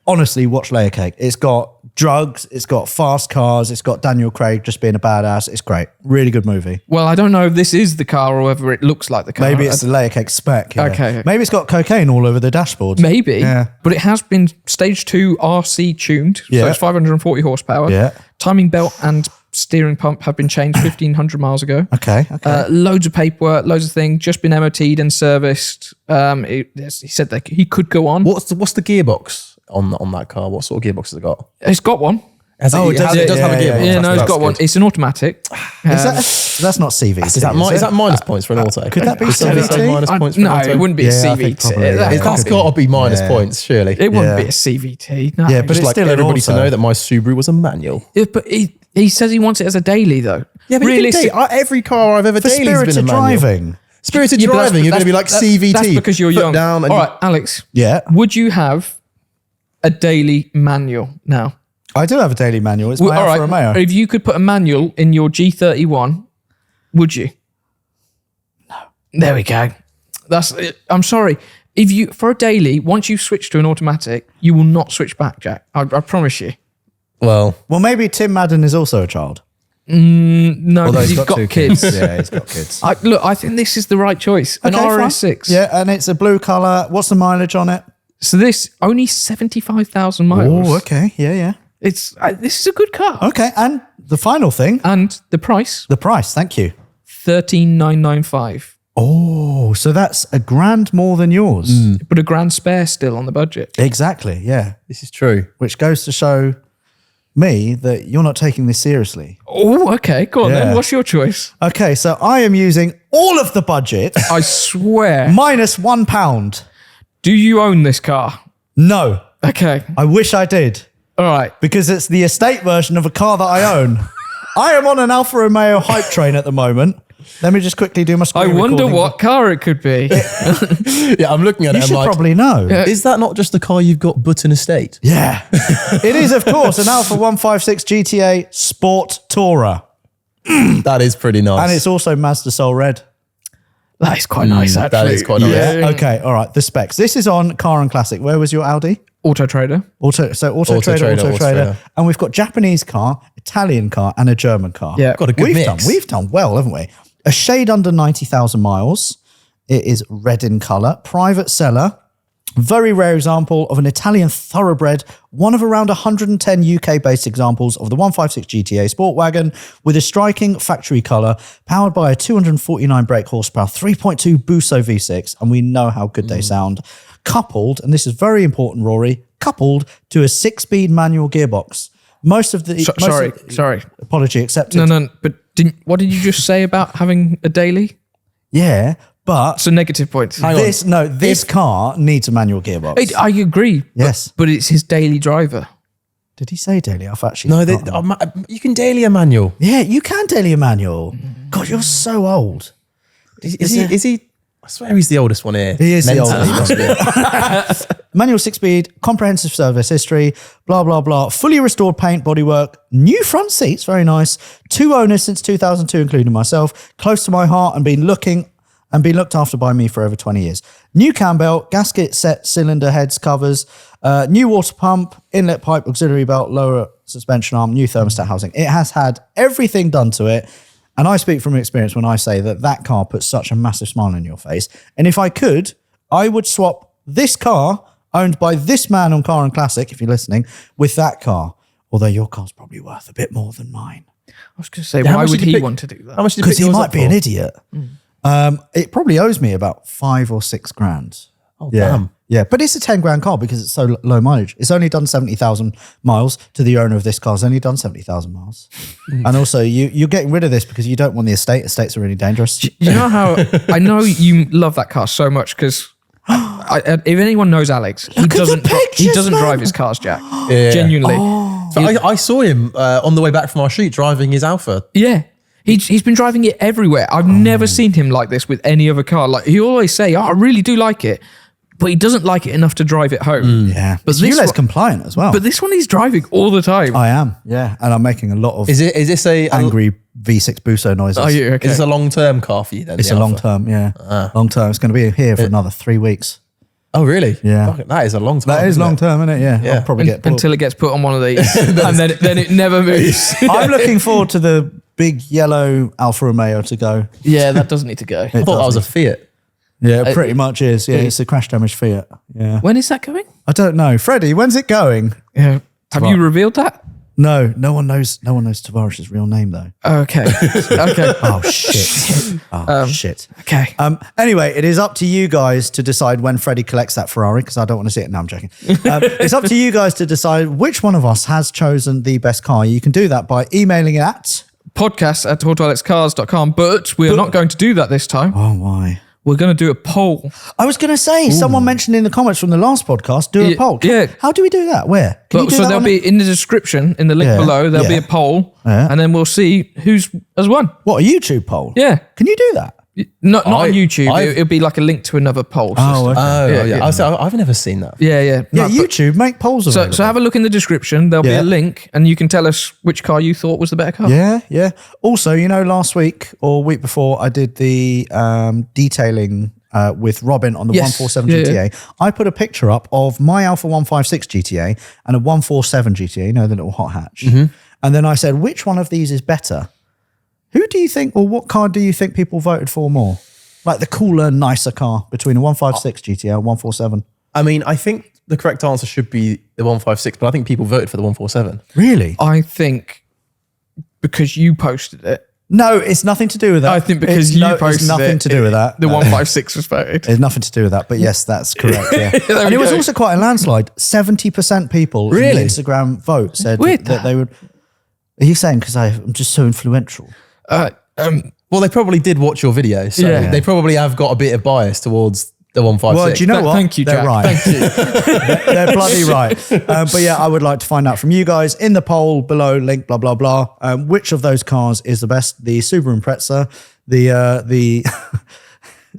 honestly, watch Layer Cake. It's got drugs, it's got fast cars, it's got Daniel Craig just being a badass. It's great. Really good movie. well, I don't know if this is the car or whether it looks like the car. Maybe it's the Layer Cake spec. Yeah. Okay. Maybe it's got cocaine all over the dashboard. Maybe, Yeah. but it has been stage 2 RC tuned, Yeah. so it's 540 horsepower. Yeah. Timing belt and steering pump have been changed 1,500 miles ago. Okay. Loads of paperwork, loads of things, just been MOT'd and serviced. He said that he could go on. What's the gearbox on that car? What sort of gearbox has it got? It's got one. It does have a gearbox. Yeah, no, it's got one. Good. It's an automatic. That's not CVT. Is that minus points for an auto? Could that be Is somebody say CVT? minus points for an No, auto? it wouldn't be a Yeah, I think CVT. probably, yeah. That's got to be minus points, surely. It wouldn't Yeah. be a CVT. No. Yeah, but Just it's like still an everybody to auto. know that my Subaru was a manual. Yeah, but he says he wants it as a daily though. Yeah, but every car I've ever For daily has been a spirited manual. driving. Spirited Yeah, but that's- driving, you're going to be like that's- CVT. That's because you're foot young. Down and All right, Alex. Yeah. Would you have a daily manual now? I do have a daily manual. It's Well, my all Alfa right. Romeo. If you could put a manual in your G31, would you? No. There we go. That's it. I'm sorry. If you for a daily, once you switch to an automatic, you will not switch back, Jack. I promise you. Well, Well, maybe Tim Madden is also a child. No, Although because he's got kids. Yeah, he's got kids. I think this is the right choice. An Okay, fine. RS6. Yeah, and it's a blue colour. What's the mileage on it? So this only 75,000 miles. Oh, okay. Yeah. It's this is a good car. Okay, and the final thing, And the price, the price. Thank you. 13,995. Oh, so that's a grand more than yours. But a grand spare still on the budget. Exactly, yeah. this is true. Which goes to show me that you're not taking this seriously. Oh, okay. Go on Yeah. then. What's your choice? Okay, so I am using all of the budget I swear. minus £1. Do you own this car? No, Okay. I wish I did All right. because it's the estate version of a car that I own. I am on an Alfa Romeo hype train at the moment. Let me just quickly do my screen I wonder recording. what car it could be. Yeah, I'm looking at You it. I'm should like, probably know. is that not just the car you've got but an estate? Yeah. It is, of course, an Alfa 156 GTA Sport Tourer. That is pretty nice. And it's also Mazda Soul Red. That is quite nice, actually. that is quite nice. Yeah. Okay. All right. The specs. This is on Car and Classic. Where was your Audi? Auto Trader. Auto Trader. And we've got Japanese car, Italian car, and a German car. Yeah. Got a good mix. We've done well, haven't we? A shade under 90,000 miles. It is red in colour. Private seller. Very rare example of an Italian thoroughbred, one of around 110 UK-based examples of the 156 GTA Sport Wagon with a striking factory colour, powered by a 249 brake horsepower, 3.2 Busso V6, and we know how good they sound, coupled, and this is very important, Rory, coupled to a 6-speed manual gearbox. Sorry. Apology accepted. No. But what did you just say about having a daily? Yeah, but So negative points. this car needs a manual gearbox. I agree. Yes. But it's his daily driver. Did he say daily? I've actually No, forgotten. you can daily a manual. Yeah, you can daily a manual. God, you're so old. Is he? I swear he's the oldest one here. He is the Mentally, oldest. he must be. Manual 6-speed, comprehensive service history, blah, blah, blah. Fully restored paint, bodywork, new front seats, very nice. 2 owners since 2002, including myself. Close to my heart and been looked after by me for over 20 years. New cam belt, gasket set, cylinder heads, covers, new water pump, inlet pipe, auxiliary belt, lower suspension arm, new thermostat housing. It has had everything done to it. And I speak from experience when I say that car puts such a massive smile on your face. And if I could, I would swap this car owned by this man on Car and Classic, if you're listening, with that car. Although your car's probably worth a bit more than mine. I was going to say, why would he want to do that? How much did you Because pick he yours might up be for? an idiot. It probably owes me about 5 or 6 grand. Oh, Yeah. damn. Yeah, but it's a 10 grand car because it's so low mileage. It's only done 70,000 miles. To the owner of this car, it's only done 70,000 miles. And also, you're getting rid of this because you don't want the estate. Estates are really dangerous. You know how I know you love that car so much because if anyone knows Alex, he Look at the doesn't pictures, man. drive his cars, Jack. Yeah. Genuinely. So I saw him on the way back from our shoot driving his Alfa. Yeah. He's been driving it everywhere. I've never seen him like this with any other car. Like he always say, I really do like it. But he doesn't like it enough to drive it home. Yeah. But It's this ULEZ one- compliant as well. But this one he's driving all the time. I am, yeah. And I'm making a lot of Is this a angry V6 Buso noises. Are you? Okay. Is this a long term car for you then? It's the a long Alfa? term, yeah. Long term. It's going to be here for another 3 weeks. Oh really? Yeah. Fuck it, that is a long time. That is isn't long it? term, isn't it? Yeah. Yeah. I'll probably get bored. Until it gets put on one of these. And then it never moves. I'm looking forward to the big yellow Alfa Romeo to go. Yeah, that does need to go. I thought that was a Fiat. Yeah, it pretty much is. Yeah, it's a crash damaged Fiat. Yeah. When is that going? I don't know. Freddie, when's it going? Yeah. Have you revealed that? No one knows Tavares' real name though. Okay. Okay. Oh shit. Oh shit. Okay. Anyway, it is up to you guys to decide when Freddie collects that Ferrari because I don't want to see it. No, I'm joking. It's up to you guys to decide which one of us has chosen the best car. You can do that by emailing it at... podcast@autoalexcars.com, but we are not going to do that this time. Oh, why? We're going to do a poll. I was going to say, someone mentioned in the comments from the last podcast, do a Yeah, poll. yeah. How do we do that? Where? Can you do So that there'll on be in the description, in the link Yeah, below, there'll be yeah. a poll, Yeah. and then we'll see who's has won. What, a YouTube poll? Yeah. Can you do that? Not on YouTube. I've- It'll be like a link to another poll system. Oh, okay. Oh Yeah, yeah. yeah. I've never seen that. Yeah. Yeah, No, but- YouTube, make polls available. So have a look in the description. There'll be Yeah. a link, and you can tell us which car you thought was the better car. Yeah. Also, last week or week before, I did the detailing with Robin on the Yes. 147 Yeah, GTA. yeah. I put a picture up of my Alfa 156 GTA and a 147 GTA, the little hot hatch. And then I said, which one of these is better? Who do you think, or what car do you think people voted for more? Like the cooler, nicer car between a 156 GTA and 147. I mean, I think the correct answer should be the 156, but I think people voted for the 147. Really? I think because you posted it. No, it's nothing to do with that. I think because you posted it's nothing it, to do with that. The 156 was voted. There's nothing to do with that, but yes, that's correct. Yeah. There And we it was go. also quite a landslide. 70% people in Really? the Instagram vote said Weird that they would. Are you saying because I'm just so influential? Well, they probably did watch your video, so Yeah. they probably have got a bit of bias towards the 156. Well, do you know what? Thank you, They're Jack. right. Thank you. They're bloody right. But yeah, I would like to find out from you guys in the poll below, link, blah, blah, blah. Which of those cars is the best? The Subaru Impreza,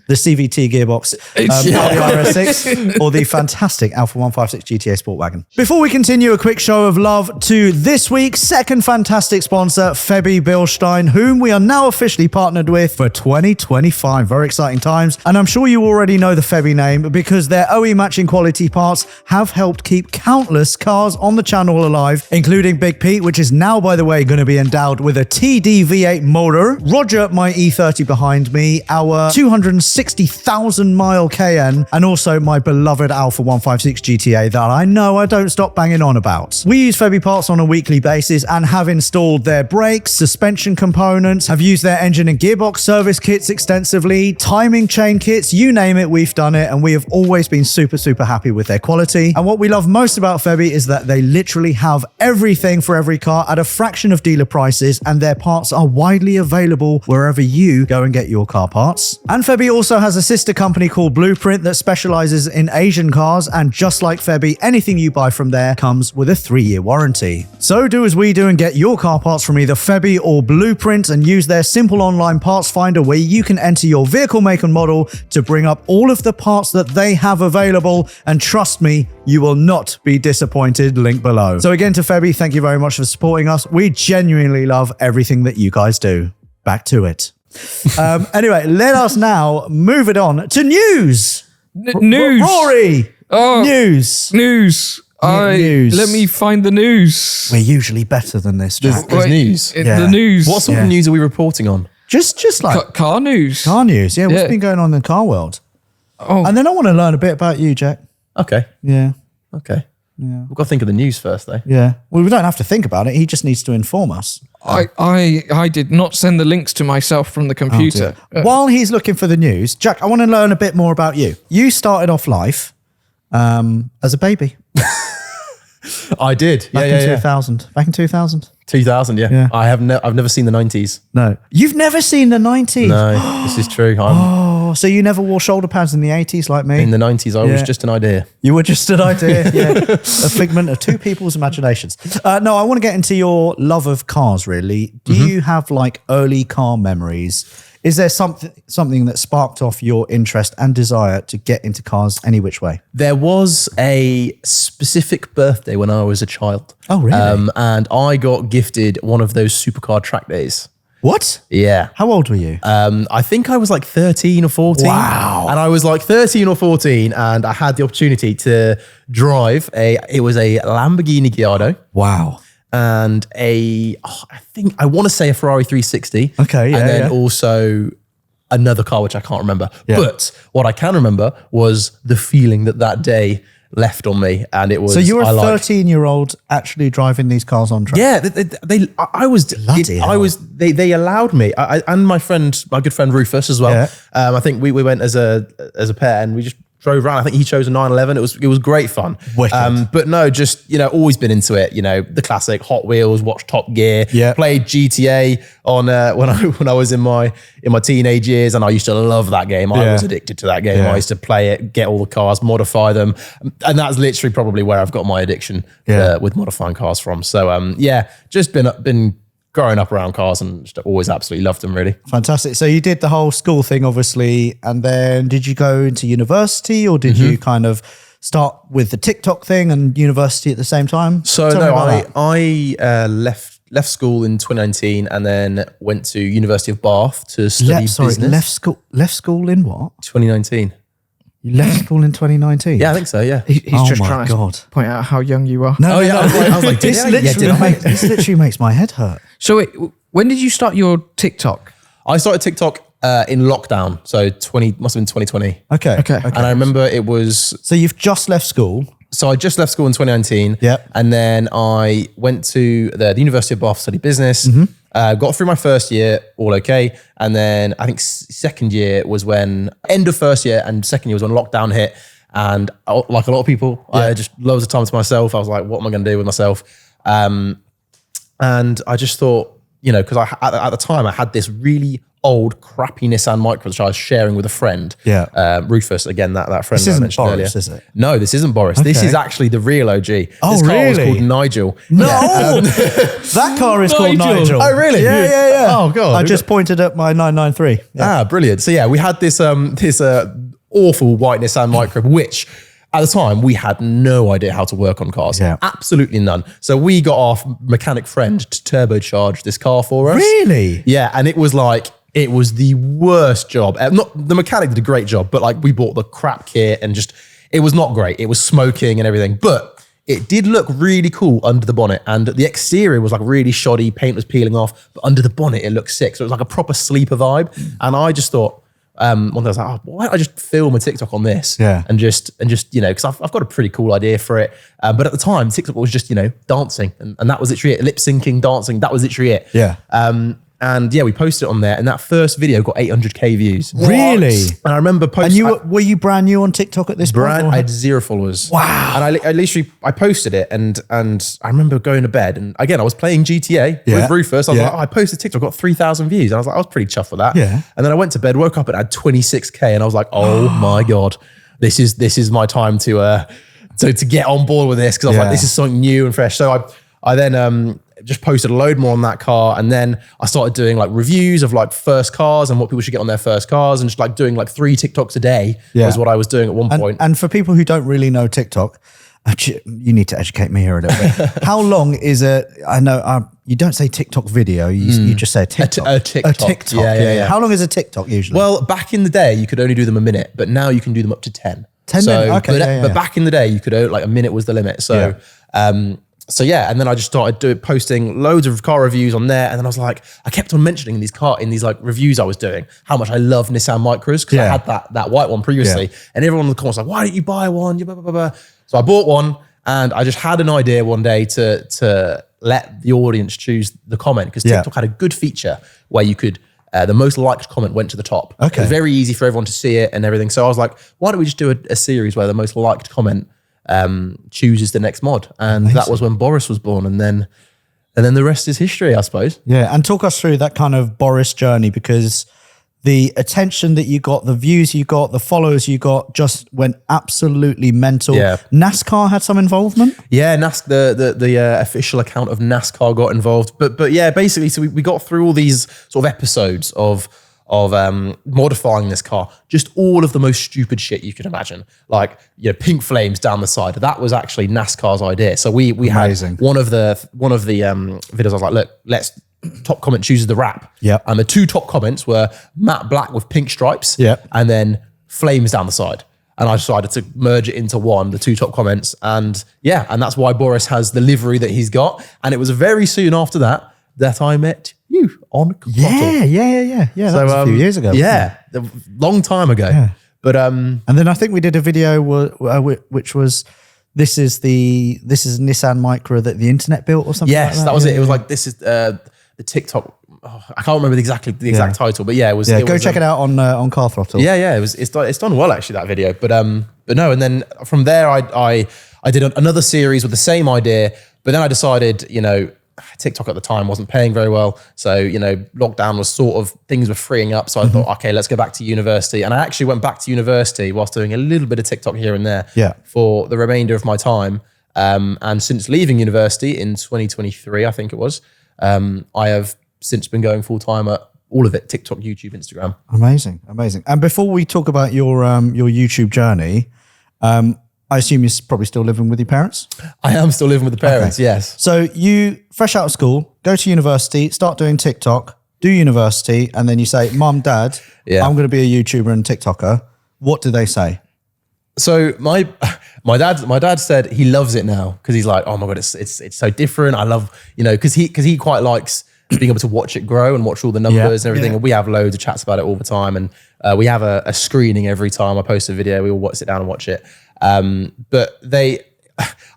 the CVT gearbox, Audi RS6, or the fantastic Alfa 156 GTA Sport Wagon. Before we continue, a quick show of love to this week's second fantastic sponsor, Febby Bilstein, whom we are now officially partnered with for 2025. Very exciting times. And I'm sure you already know the Febby name because their OE matching quality parts have helped keep countless cars on the channel alive, including Big Pete, which is now, by the way, going to be endowed with a TD V8 motor. Roger, my E30 behind me, our 260,000 mile KN, and also my beloved Alfa 156 GTA that I know I don't stop banging on about. We use Febby parts on a weekly basis and have installed their brakes, suspension components, have used their engine and gearbox service kits extensively, timing chain kits, you name it, we've done it, and we have always been super, super happy with their quality. And what we love most about Febby is that they literally have everything for every car at a fraction of dealer prices, and their parts are widely available wherever you go and get your car parts. And Febby also has a sister company called Blueprint that specializes in Asian cars, and just like Febby, anything you buy from there comes with a 3-year warranty. So do as we do and get your car parts from either Febby or Blueprint and use their simple online parts finder where you can enter your vehicle make and model to bring up all of the parts that they have available, and trust me, you will not be disappointed. Link below. So again to Febby, thank you very much for supporting us. We genuinely love everything that you guys do. Back to it. Anyway, let us now move it on to news. News. Rory. News. News. Let me find the news. We're usually better than this, Jack. There's news. The news. What sort of news are we reporting on? Just like car news. car news. Yeah, what's been going on in the car world? Oh, And then I want to learn a bit about you, Jack. Okay. Yeah. Okay. Yeah. We've got to think of the news first, though. Yeah. Well, we don't have to think about it. He just needs to inform us. I did not send the links to myself from the computer. While he's looking for the news, Jack, I want to learn a bit more about you. You started off life as a baby. I did. Back in 2000. Back in 2000? 2000, yeah. I've never seen the 90s. No. You've never seen the 90s? No, this is true. So you never wore shoulder pads in the 80s like me? In the 90s, I was just an idea. You were just an idea, a figment of two people's imaginations. No, I want to get into your love of cars, really. Do you have like early car memories? Is there something that sparked off your interest and desire to get into cars any which way? There was a specific birthday when I was a child. Oh, really? And I got gifted one of those supercar track days. What? Yeah. How old were you? I think I was like 13 or 14. Wow. And I was like 13 or 14 and I had the opportunity to drive it was a Lamborghini Gallardo. Wow. And I want to say a Ferrari 360. Okay, yeah. And then also another car, which I can't remember. Yeah. But what I can remember was the feeling that day left on me. And it was, So you were a 13-year-old actually driving these cars on track? yeah, they allowed me. And my good friend Rufus as well. Yeah. I think we went as a pair and we just drove around. I think he chose a 911. It was great fun. Wicked. But no, just always been into it. The classic Hot Wheels, watched Top Gear. Yeah. Played GTA on when I was in my teenage years, and I used to love that game. I was addicted to that game. Yeah. I used to play it, get all the cars, modify them, and that's literally probably where I've got my addiction with modifying cars from. So just been growing up around cars and just always absolutely loved them, really. Fantastic. So you did the whole school thing, obviously, and then did you go into university or did you kind of start with the TikTok thing and university at the same time? So I left school in 2019 and then went to University of Bath to study business. Left school in what? 2019. You left school in 2019? Yeah, I think so, yeah. He's just my trying God. to point out how young you are. No, I was like, this literally makes my head hurt. So wait, when did you start your TikTok? I started TikTok in lockdown, so must have been 2020. Okay. And I remember it was... So you've just left school. So I just left school in 2019. Yep. And then I went to the University of Bath to study business. Got through my first year, all okay. And then I think second year was when, end of first year and second year was when lockdown hit. And like a lot of people, I had just loads of time to myself. I was like, what am I going to do with myself? And I just thought, because at the time I had this really old crappy Nissan Micra which I was sharing with a friend. Yeah. Rufus, again, that friend This that I isn't mentioned Boris, earlier. is it? No, this isn't Boris. This Okay. is actually the real OG. Oh, this car was really? called Nigel. No, that car is called Nigel. Oh, really? Yeah. Oh, God. I just pointed at my 993. Yeah. Ah, brilliant. So yeah, we had this awful white Nissan Micra, which at the time we had no idea how to work on cars. Yeah. Absolutely none. So we got our mechanic friend to turbocharge this car for us. Really? Yeah, and it was the worst job. Not the mechanic did a great job, but like we bought the crap kit and just it was not great. It was smoking and everything, but it did look really cool under the bonnet, and the exterior was like really shoddy. Paint was peeling off, but under the bonnet it looked sick. So it was like a proper sleeper vibe. And I just thought, one day I was like, why don't I just film a TikTok on this? Yeah. And just because I've got a pretty cool idea for it. But at the time, TikTok was just dancing, and that was literally it. Lip syncing, dancing, that was literally it. Yeah. And yeah, we posted it on there, and that first video got 800k views. Really? And I remember posting. And were you brand new on TikTok at this point? I had 0 followers. Wow. And I literally posted it, and I remember going to bed, and again I was playing GTA with Rufus. I was like, I posted TikTok, got 3,000 views. And I was pretty chuffed with that. Yeah. And then I went to bed, woke up, and had 26k, and I was like, oh my god, this is my time to get on board with this, because I was like, this is something new and fresh. So I then just posted a load more on that car, and then I started doing like reviews of like first cars and what people should get on their first cars, and just like doing like 3 TikToks a day was what I was doing at one point. And for people who don't really know TikTok, you need to educate me here a little bit. How long is I know you don't say TikTok video, you just say TikTok. A TikTok. Yeah. How long is a TikTok usually? Well, back in the day, you could only do them a minute, but now you can do them up to 10. 10 minutes, okay. But back in the day, you could like a minute was the limit. So, and then I just started posting loads of car reviews on there, and then I was like, I kept on mentioning in these like reviews I was doing how much I love Nissan Micras, because I had that white one previously, and everyone in the comments was like, why don't you buy one? Blah, blah, blah. So I bought one, and I just had an idea one day to let the audience choose the comment, because TikTok had a good feature where you could. The most liked comment went to the top. Okay. It was very easy for everyone to see it and everything. So I was like, why don't we just do a series where the most liked comment chooses the next mod? And that was when Boris was born. And then the rest is history, I suppose. Yeah. And talk us through that kind of Boris journey, because the attention that you got, the views you got, the followers you got just went absolutely mental. Yeah. NASCAR had some involvement? Yeah, the official account of NASCAR got involved. But yeah, basically, so we got through all these sort of episodes of modifying this car, just all of the most stupid shit you could imagine, like pink flames down the side. That was actually NASCAR's idea. So we Amazing. had one of the videos. I was like, look, let's. Top comment chooses the wrap. Yeah. And the 2 top comments were matte black with pink stripes. Yeah. And then flames down the side. And I decided to merge it into one, the 2 top comments. And and that's why Boris has the livery that he's got. And it was very soon after that I met you on Throttle. Yeah. That was a few years ago. Yeah. A long time ago. Yeah. But and then I think we did a video which was this is Nissan Micra that the internet built or something. Yes, like that was it. It was like, this is the TikTok. I can't remember the exact title, but yeah, it was. Yeah, go check it out on Car Throttle. Yeah, it's done well actually, that video. But no, and then from there I did another series with the same idea, but then I decided TikTok at the time wasn't paying very well, so lockdown was sort of, things were freeing up, so I thought, okay, let's go back to university. And I actually went back to university whilst doing a little bit of TikTok here and there for the remainder of my time. And since leaving university in 2023, I think it was, I have since been going full time at all of it: TikTok, YouTube, Instagram. Amazing. And before we talk about your YouTube journey, I assume you're probably still living with your parents? I am still living with the parents, yes. So you, fresh out of school, go to university, start doing TikTok, do university, and then you say, Mum, Dad, I'm going to be a YouTuber and TikToker. What do they say? So my dad said he loves it now, because he's like, oh my God, it's so different. I love, because he quite likes being able to watch it grow and watch all the numbers and everything. And we have loads of chats about it all the time. And we have a screening every time I post a video. We all sit down and watch it. But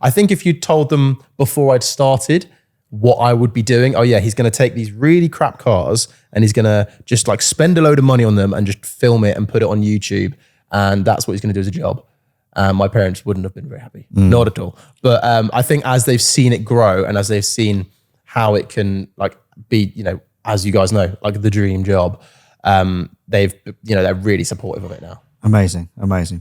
I think if you told them before I'd started what I would be doing, oh yeah, he's going to take these really crap cars and he's going to just like spend a load of money on them and just film it and put it on YouTube. And that's what he's going to do as a job. My parents wouldn't have been very happy, not at all. But I think as they've seen it grow and as they've seen how it can like be, as you guys know, like the dream job, they're really supportive of it now. Amazing.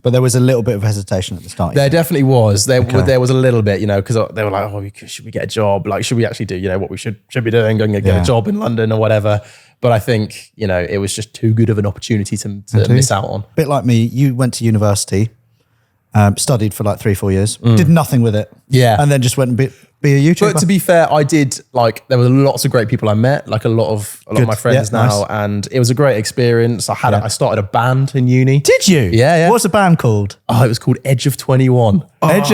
But there was a little bit of hesitation at the start. There definitely was. There was a little bit, because they were like, oh, should we get a job? Like, should we actually do, what we should be doing, going to get a job in London or whatever? But I think, it was just too good of an opportunity to miss out on. Bit like me, you went to university, studied for like 3-4 years, did nothing with it. Yeah. And then just went and be a YouTuber. But to be fair, I did, there were lots of great people I met, like a lot of my friends now. Nice. And it was a great experience. I started a band in uni. Did you? Yeah. What's the band called? Oh, it was called Edge of 21. Wait,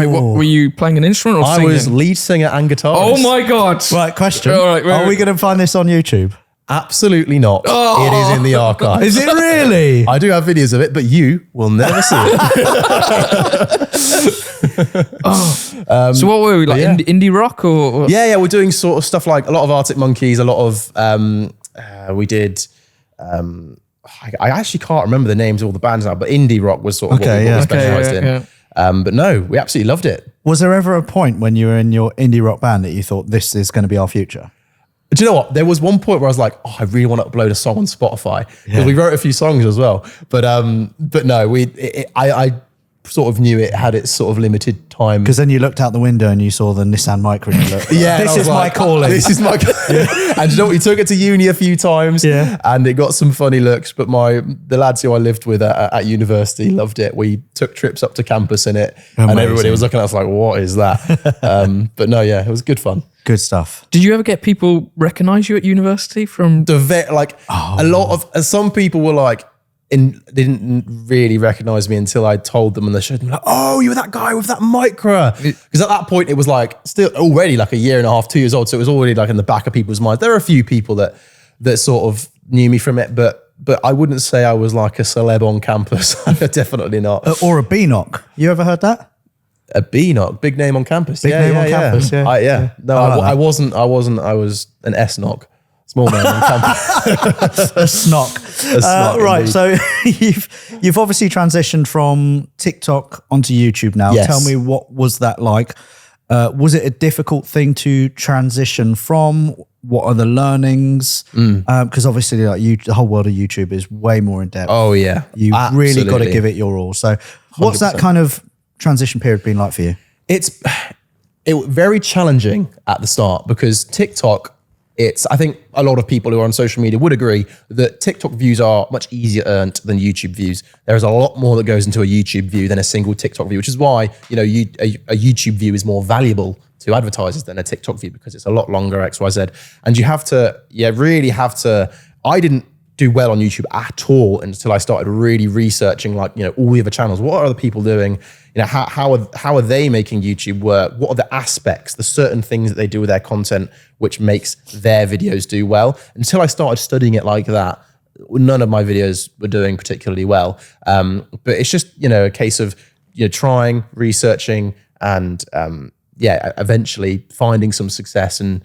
what, were you playing an instrument or singing? I was lead singer and guitarist. Oh my God. Right, question. All right, Are we going to find this on YouTube? Absolutely not. Oh. It is in the archive. Is it really? I do have videos of it, but you will never see it. So what were we like? yeah. Indie rock or? Yeah, we're doing sort of stuff like a lot of Arctic Monkeys, a lot of we did. I actually can't remember the names of all the bands now, but indie rock was sort of what we specialised in. Yeah. But no, we absolutely loved it. Was there ever a point when you were in your indie rock band that you thought this is going to be our future? Do you know what? There was one point where I was like, I really want to upload a song on Spotify because we wrote a few songs as well. But no, I sort of knew it had its sort of limited time. Because then you looked out the window and you saw the Nissan Micra. And you looked, this is my calling. This is my And you know what? We took it to uni a few times and it got some funny looks. But the lads who I lived with at university loved it. We took trips up to campus in it. Amazing. And everybody was looking at us like, what is that? But no, yeah, it was good fun. Good stuff. Did you ever get people recognize you at university from a lot of some people were like, they didn't really recognize me until I told them on the show. They're like, oh, you were that guy with that Micra. Because at that point it was like still already like a year and a half, 2 years old. So it was already like in the back of people's minds. There are a few people that sort of knew me from it, but I wouldn't say I was like a celeb on campus. Definitely not. Or a B-knock. You ever heard that? A B-knock, big name on campus. Big name on campus, yeah. No, I wasn't. I was an S-knock. Small name on campus. A snock. Right, so you've obviously transitioned from TikTok onto YouTube now. Yes. Tell me, what was that like? Was it a difficult thing to transition from? What are the learnings? Because obviously the whole world of YouTube is way more in depth. Oh yeah. You've really got to give it your all. So what's 100%. That kind of transition period been like for you? It was very challenging at the start because TikTok, I think a lot of people who are on social media would agree that TikTok views are much easier earned than YouTube views. There is a lot more that goes into a YouTube view than a single TikTok view, which is why a YouTube view is more valuable to advertisers than a TikTok view because it's a lot longer, XYZ. And you have to, really have to, I didn't do well on YouTube at all until I started really researching all the other channels. What are other people doing? How are they making YouTube work? What are the aspects, the certain things that they do with their content which makes their videos do well? Until I started studying it like that, none of my videos were doing particularly well. But it's just, a case of, trying, researching and eventually finding some success and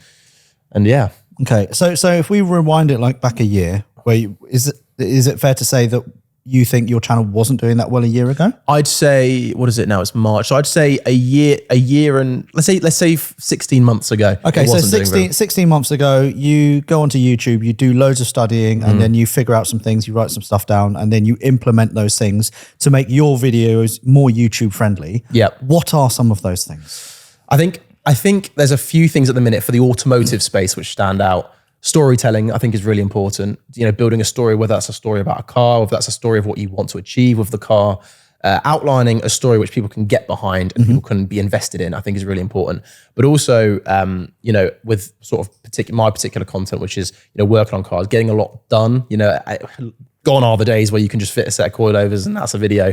yeah. Okay. So if we rewind it like back a year, is it fair to say that you think your channel wasn't doing that well a year ago? I'd say, what is it now? It's March. So I'd say a year and let's say 16 months ago. Okay, so 16 months ago, you go onto YouTube, you do loads of studying and then you figure out some things, you write some stuff down and then you implement those things to make your videos more YouTube friendly. Yeah. What are some of those things? I think there's a few things at the minute for the automotive space which stand out. Storytelling, I think, is really important. Building a story, whether that's a story about a car, whether that's a story of what you want to achieve with the car, outlining a story which people can get behind and people can be invested in, I think is really important. But also, with sort of my particular content, which is, working on cars, getting a lot done, gone are the days where you can just fit a set of coilovers and that's a video.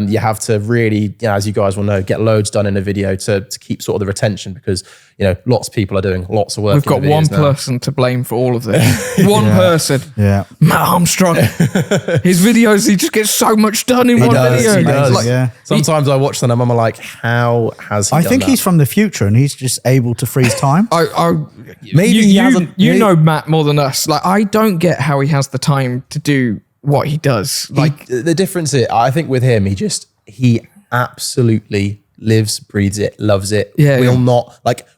You have to really, as you guys will know, get loads done in a video to keep sort of the retention because, lots of people are doing lots of work. We've got one person to blame for all of this. One person. Yeah. Matt Armstrong. His videos, he just gets so much done in one video. He does. Yeah. Sometimes I watch them and I'm like, how has he I done think that? he's from the future and he's just able to freeze time. Maybe he hasn't. You know Matt more than us. Like, I don't get how he has the time to do what he does. Like, the difference is, I think with him, he absolutely lives, breathes it, loves it.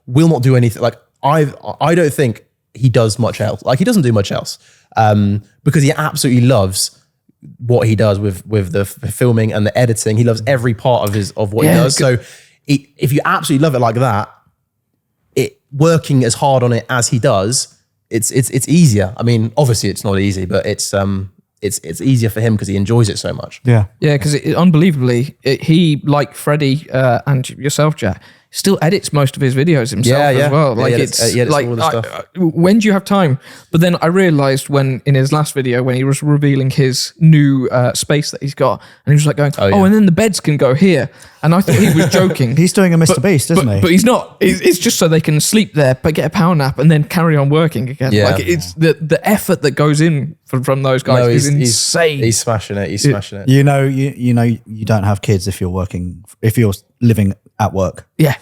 Will not do anything. Like I don't think he does much else. Like he doesn't do much else because he absolutely loves what he does with the filming and the editing. He loves every part of what he does. So if you absolutely love it like that, working as hard on it as he does, it's easier. I mean, obviously it's not easy, but it's easier for him because he enjoys it so much. Yeah. Yeah, because unbelievably, he, like Freddie and yourself, Jack, still edits most of his videos himself as well. Like he edits like, all the stuff. When do you have time? But then I realized when in his last video, when he was revealing his new space that he's got, and he was like going, and then the beds can go here. And I thought he was joking. He's doing a Mr. Beast, isn't he? But he's not. It's just so they can sleep there, but get a power nap and then carry on working again. Yeah. Like it's the effort that goes in from those guys is insane. He's smashing it. He's smashing it. You know, you don't have kids if you're living at work. Yeah.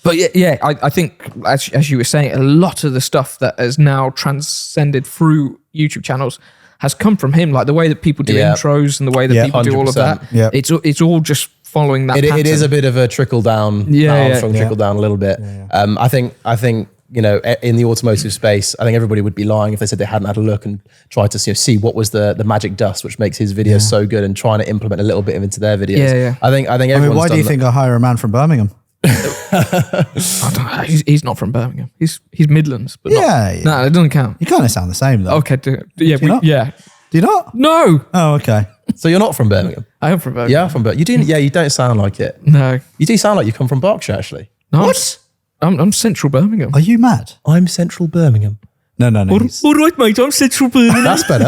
But I think as you were saying, a lot of the stuff that has now transcended through YouTube channels has come from him. Like the way that people do intros and the way that people do all of that. Yeah. It's all just following that pattern. It is a bit of a trickle down, trickle down a little bit. I think you know, in the automotive space, I think everybody would be lying if they said they hadn't had a look and tried to see what was the magic dust which makes his videos so good, and trying to implement a little bit into their videos. I think everyone's why do you think I hire a man from Birmingham? I don't know. He's not from Birmingham. He's Midlands, but no, it doesn't count. You kind of sound the same though. Okay, Do you not? No. Oh, okay. So you're not from Birmingham? I am from Birmingham. Yeah, from Birmingham. You do. Yeah, you don't sound like it. No. You do sound like you come from Berkshire, actually. No, What? I'm Central Birmingham. Are you mad? I'm Central Birmingham. No. All right, mate. I'm Central Birmingham. That's better.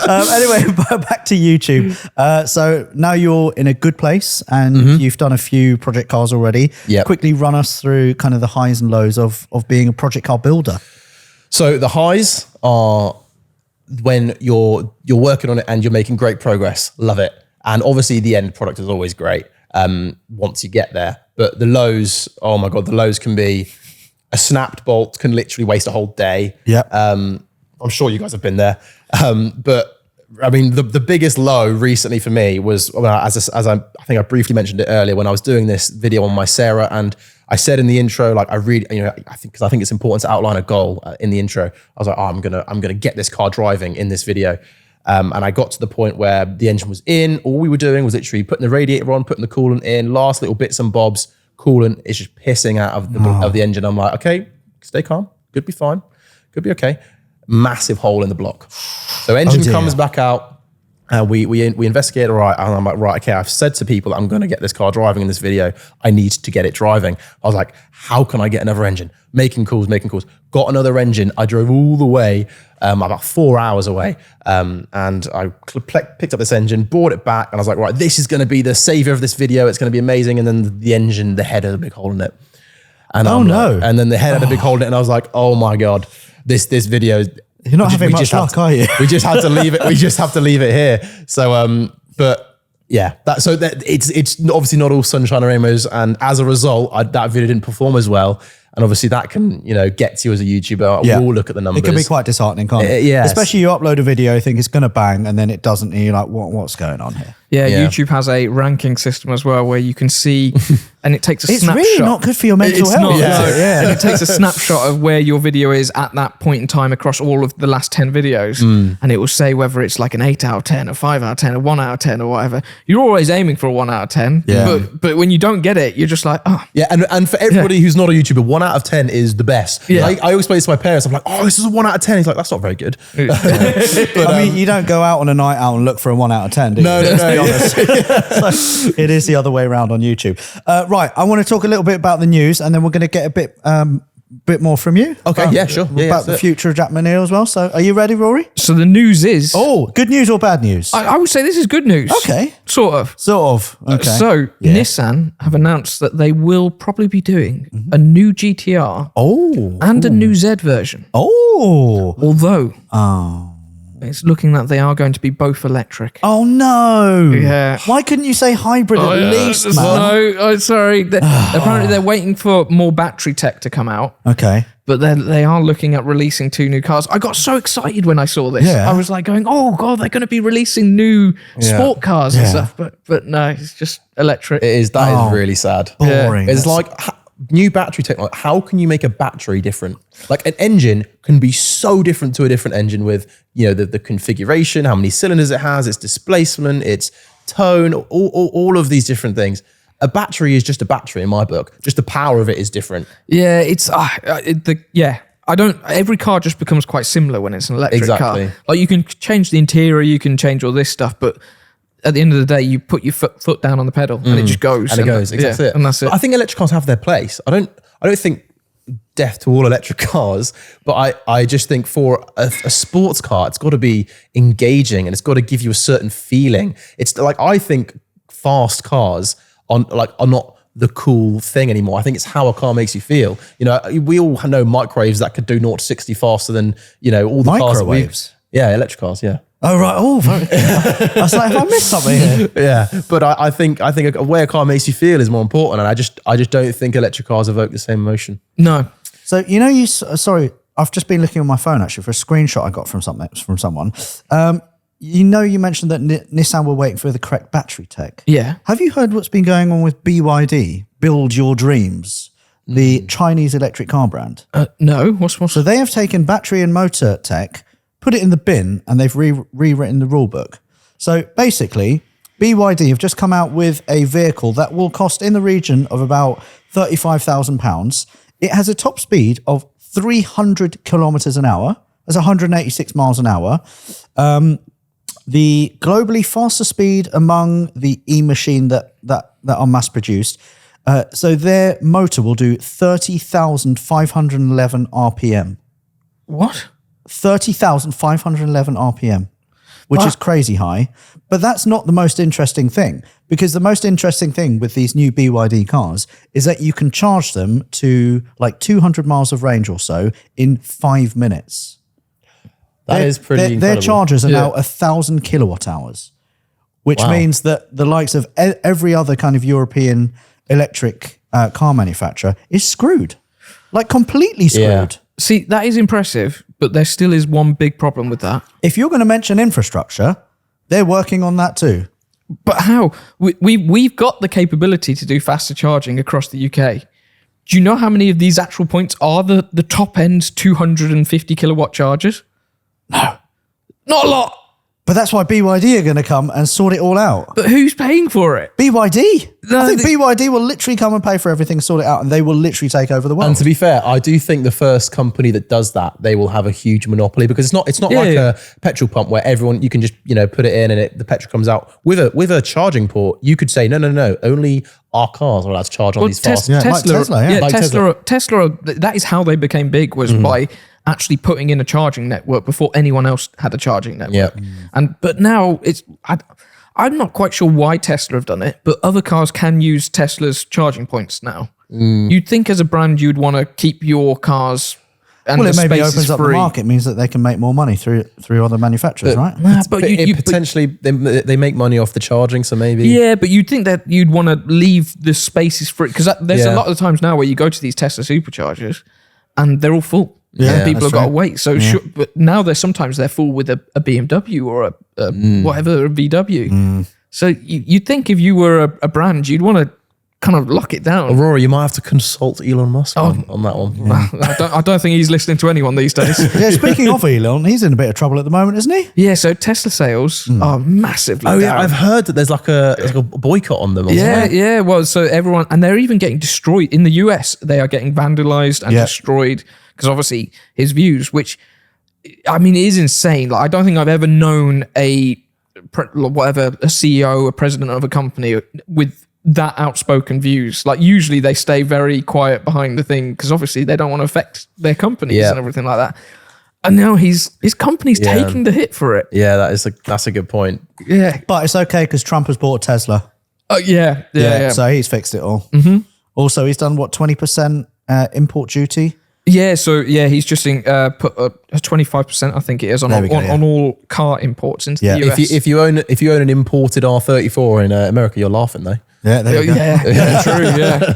Anyway, back to YouTube. So now you're in a good place, and you've done a few project cars already. Yep. Quickly run us through kind of the highs and lows of being a project car builder. So the highs are when you're working on it and you're making great progress. Love it. And obviously the end product is always great once you get there. But the lows, oh my God, the lows can be a snapped bolt can literally waste a whole day. Yeah. I'm sure you guys have been there. But I mean, the biggest low recently for me was, as I think I briefly mentioned it earlier, when I was doing this video on my Sarah, and I said in the intro, like I think it's important to outline a goal in the intro. I was like, I'm gonna get this car driving in this video. And I got to the point where the engine was in. All we were doing was literally putting the radiator on, putting the coolant in, last little bits and bobs. Coolant is just pissing out of the engine. I'm like, okay, stay calm. Could be fine. Could be okay. Massive hole in the block. So engine comes back out. We investigate. All right. And I'm like, right, okay. I've said to people that I'm going to get this car driving in this video. I need to get it driving. I was like, how can I get another engine? Making calls. Got another engine. I drove all the way, about 4 hours away. And I picked up this engine, brought it back. And I was like, right, this is going to be the savior of this video. It's going to be amazing. And then the engine, the head had a big hole in it. And and then the head had a big hole in it. And I was like, oh my God, this video. You're not having much luck, are you? We just had to leave it. We just have to leave it here. So, but yeah, it's obviously not all sunshine and rainbows. And as a result, that video didn't perform as well. And obviously that can, get to you as a YouTuber. We'll look at the numbers. It can be quite disheartening, can't it? Yes. Especially you upload a video, you think it's going to bang, and then it doesn't, and you're like, what's going on here? Yeah, YouTube has a ranking system as well where you can see, and it takes a snapshot. It's really not good for your mental health. Not, and it takes a snapshot of where your video is at that point in time across all of the last 10 videos. And it will say whether it's like an 8 out of 10, a 5 out of 10, a 1 out of 10 or whatever. You're always aiming for a 1 out of 10. Yeah. But when you don't get it, you're just like, oh. Yeah, and for everybody who's not a YouTuber, 1 out of 10 is the best. Yeah. I always play this to my parents. I'm like, oh, this is a 1 out of 10. He's like, that's not very good. But, I mean, you don't go out on a night out and look for a 1 out of 10, do you? No. So it is the other way around on YouTube. Right, I want to talk a little bit about the news, and then we're going to get a bit more from you. Okay, sure. About the future of Jack Manil as well. So are you ready, Rory? So the news is... Oh, good news or bad news? I would say this is good news. Okay. Sort of. Okay. So Nissan have announced that they will probably be doing a new GTR and a new Z version. Although... it's looking that they are going to be both electric. Oh, no. Yeah. Why couldn't you say hybrid at least, man? No, sorry. Apparently, they're waiting for more battery tech to come out. Okay. But they are looking at releasing 2 new cars. I got so excited when I saw this. Yeah. I was like going, oh, God, they're going to be releasing new sport cars and stuff. But no, it's just electric. It is. That is really sad. Boring. It's like... new battery technology. How can you make a battery different? Like an engine can be so different to a different engine with, the configuration, how many cylinders it has, its displacement, its tone, all of these different things. A battery is just a battery in my book. Just the power of it is different. Yeah, it's every car just becomes quite similar when it's an electric car. Like you can change the interior, you can change all this stuff, but at the end of the day, you put your foot down on the pedal and it just goes. And it goes. That's it. And that's it. I think electric cars have their place. I don't think death to all electric cars, but I just think for a sports car, it's got to be engaging and it's got to give you a certain feeling. It's like, I think fast cars are not the cool thing anymore. I think it's how a car makes you feel. We all know microwaves that could do 0 to 60 faster than, all the cars. Microwaves? Yeah, electric cars, yeah. Oh right. Oh, I was like, have I missed something here? Yeah, but I think a way a car makes you feel is more important, and I just don't think electric cars evoke the same emotion. No. So sorry, I've just been looking on my phone actually for a screenshot I got from someone. You mentioned that Nissan were waiting for the correct battery tech. Yeah. Have you heard what's been going on with BYD? Build Your Dreams, the Chinese electric car brand. No. What's So they have taken battery and motor tech, put it in the bin, and they've rewritten the rule book. So basically, BYD have just come out with a vehicle that will cost in the region of about £35,000. It has a top speed of 300 kilometers an hour. That's 186 miles an hour. The globally fastest speed among the e-machine that are mass produced. So their motor will do 30,511 RPM. What? 30,511 RPM, which is crazy high. But that's not the most interesting thing, because the most interesting thing with these new BYD cars is that you can charge them to like 200 miles of range or so in 5 minutes. That is pretty incredible. Their chargers are now 1,000 kilowatt hours, which means that the likes of every other kind of European electric car manufacturer is screwed, like completely screwed. Yeah. See, that is impressive, but there still is one big problem with that. If you're going to mention infrastructure, they're working on that too. But how? We've got the capability to do faster charging across the UK. Do you know how many of these actual points are the top end 250 kilowatt chargers? No. Not a lot. But that's why BYD are going to come and sort it all out. But who's paying for it? BYD? I think BYD will literally come and pay for everything, sort it out, and they will literally take over the world. And to be fair, I do think the first company that does that, they will have a huge monopoly, because it's not like a petrol pump where everyone, you can just put it in and the petrol comes out. With a charging port, you could say no, only our cars are allowed to charge on these fast. Tesla, Tesla. Tesla. That is how they became big, was by actually putting in a charging network before anyone else had a charging network. But now I'm not quite sure why Tesla have done it, but other cars can use Tesla's charging points now. You'd think as a brand you'd want to keep your cars and well, the it maybe space opens up the market, means that they can make more money through other manufacturers, right? Potentially they make money off the charging, so maybe. Yeah, but you'd think that you'd want to leave the spaces free, because there's a lot of times now where you go to these Tesla superchargers and they're all full. And people have got to wait. So, but now they're full with a BMW or a VW. So you'd think if you were a brand, you'd want to kind of lock it down. Aurora, you might have to consult Elon Musk on that one. I don't think he's listening to anyone these days. Speaking of Elon, he's in a bit of trouble at the moment, isn't he? Yeah, so Tesla sales are massively down. Yeah, I've heard that there's like a boycott on them. Yeah. Well, so everyone, and they're even getting destroyed. In the US, they are getting vandalized and destroyed, because obviously his views, which, I mean, is insane. Like, I don't think I've ever known a CEO, a president of a company with that outspoken views. Like, usually they stay very quiet behind the thing, because obviously they don't want to affect their companies and everything like that. And now his company's taking the hit for it. Yeah, that's a good point. Yeah, but it's okay because Trump has bought a Tesla. Oh yeah. So he's fixed it all. Also, he's done 20% import duty. Yeah, so he's just put a 25%, I think it is, on all car imports into the US. If you own an imported R34 in America, you're laughing though. Yeah, there you go. Yeah, true. Yeah.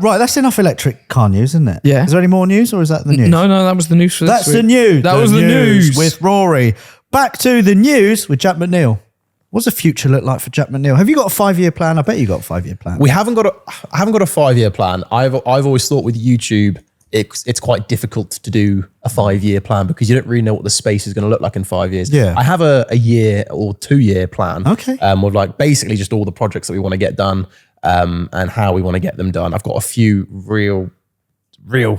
Right, that's enough electric car news, isn't it? Yeah. Is there any more news, or is that the news? No, that was the news for this That's week. the news. That was the news with Rory. Back to the news with Jack McNeil. What's the future look like for Jack McNeil? Have you got a 5-year plan? I bet you got a 5-year plan. I haven't got a 5-year plan. I've always thought with YouTube, it's quite difficult to do a 5-year plan, because you don't really know what the space is going to look like in 5 years. Yeah. I have a year or 2-year plan. Okay. With like basically just all the projects that we want to get done, and how we want to get them done. I've got a few real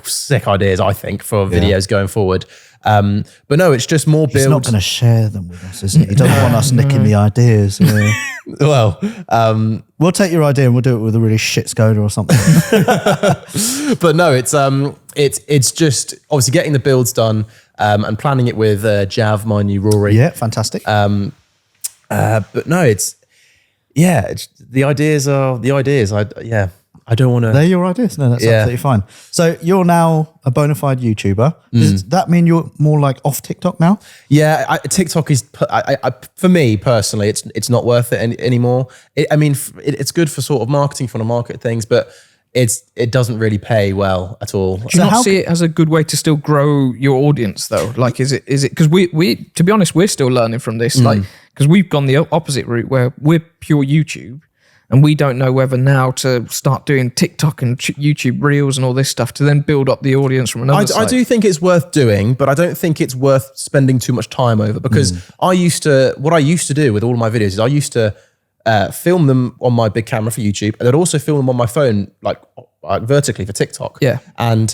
sick ideas, I think, for videos going forward. But no, it's just more build. He's not going to share them with us, is he? He doesn't want us nicking the ideas. Well, we'll take your idea and we'll do it with a really shit Skoda or something. But no, it's just obviously getting the builds done, and planning it with Jav, my new Rory. Yeah, fantastic. But no, it's the ideas are the ideas. I don't want to. They're your ideas. No, that's absolutely fine. So you're now a bona fide YouTuber. Does that mean you're more like off TikTok now? Yeah, TikTok is for me personally, it's not worth it anymore. It's good for sort of marketing, for the market things, but it doesn't really pay well at all. Do you not see it as a good way to still grow your audience though? Like, is it because we to be honest, we're still learning from this. Like, because we've gone the opposite route where we're pure YouTube. And we don't know whether now to start doing TikTok and YouTube Reels and all this stuff to then build up the audience from another side. I do think it's worth doing, but I don't think it's worth spending too much time over, because what I used to do with all of my videos is I used to film them on my big camera for YouTube, and I'd also film them on my phone, like vertically for TikTok. Yeah. And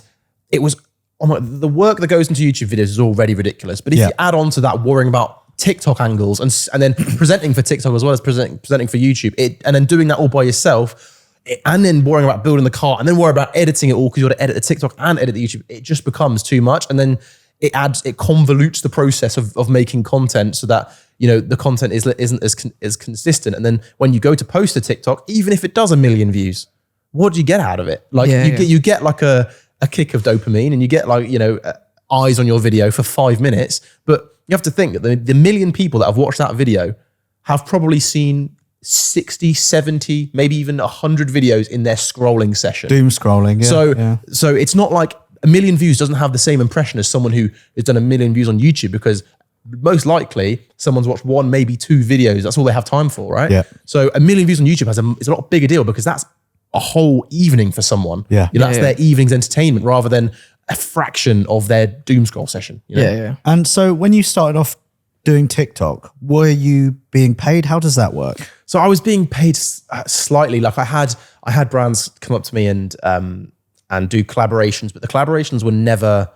it was, the work that goes into YouTube videos is already ridiculous. But if you add on to that worrying about TikTok angles and then presenting for TikTok as well as presenting for YouTube, and then doing that all by yourself, and then worrying about building the car, and then worry about editing it all because you got to edit the TikTok and edit the YouTube, it just becomes too much. And then it convolutes the process of making content so that, you know, the content isn't as consistent. And then when you go to post a TikTok, even if it does 1 million views, what do you get out of it? Like you get like a kick of dopamine, and you get like, you know, eyes on your video for 5 minutes, but you have to think that the million people that have watched that video have probably seen 60, 70, maybe even 100 videos in their scrolling session. Doom scrolling. So it's not like 1 million views doesn't have the same impression as someone who has done 1 million views on YouTube, because most likely someone's watched 1, maybe 2 videos. That's all they have time for, right? Yeah. So 1 million views on YouTube is a lot bigger deal, because that's a whole evening for someone. Yeah. You know, that's their evening's entertainment rather than a fraction of their doom scroll session. You know? Yeah. And so when you started off doing TikTok, were you being paid? How does that work? So I was being paid slightly. Like I had brands come up to me and do collaborations, but the collaborations were never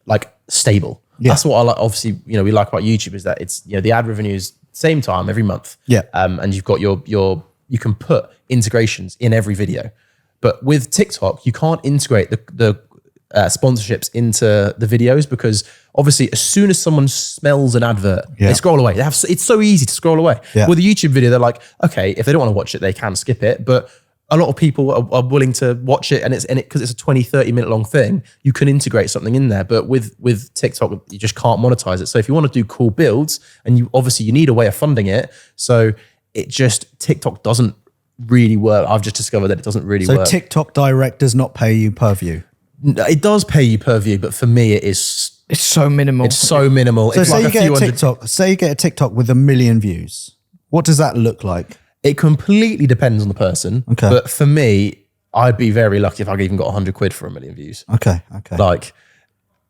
like stable. Yeah. That's what I like. Obviously, you know, we like about YouTube is that it's, you know, the ad revenues same time every month. Yeah. And you've got you can put integrations in every video, but with TikTok you can't integrate the sponsorships into the videos, because obviously as soon as someone smells an advert, they scroll away. It's so easy to scroll away. Yeah. With a YouTube video, they're like, okay, if they don't want to watch it, they can skip it. But a lot of people are willing to watch it, and because it's a 20, 30 minute long thing, you can integrate something in there. But with TikTok, you just can't monetize it. So if you want to do cool builds, and you need a way of funding it. So TikTok doesn't really work. I've just discovered that it doesn't really work. So TikTok Direct does not pay you per view? It does pay you per view, but for me, it's so minimal. It's so minimal. So it's say like you get a TikTok with 1 million views. What does that look like? It completely depends on the person. Okay. But for me, I'd be very lucky if I even got 100 quid for 1 million views. Okay. Like,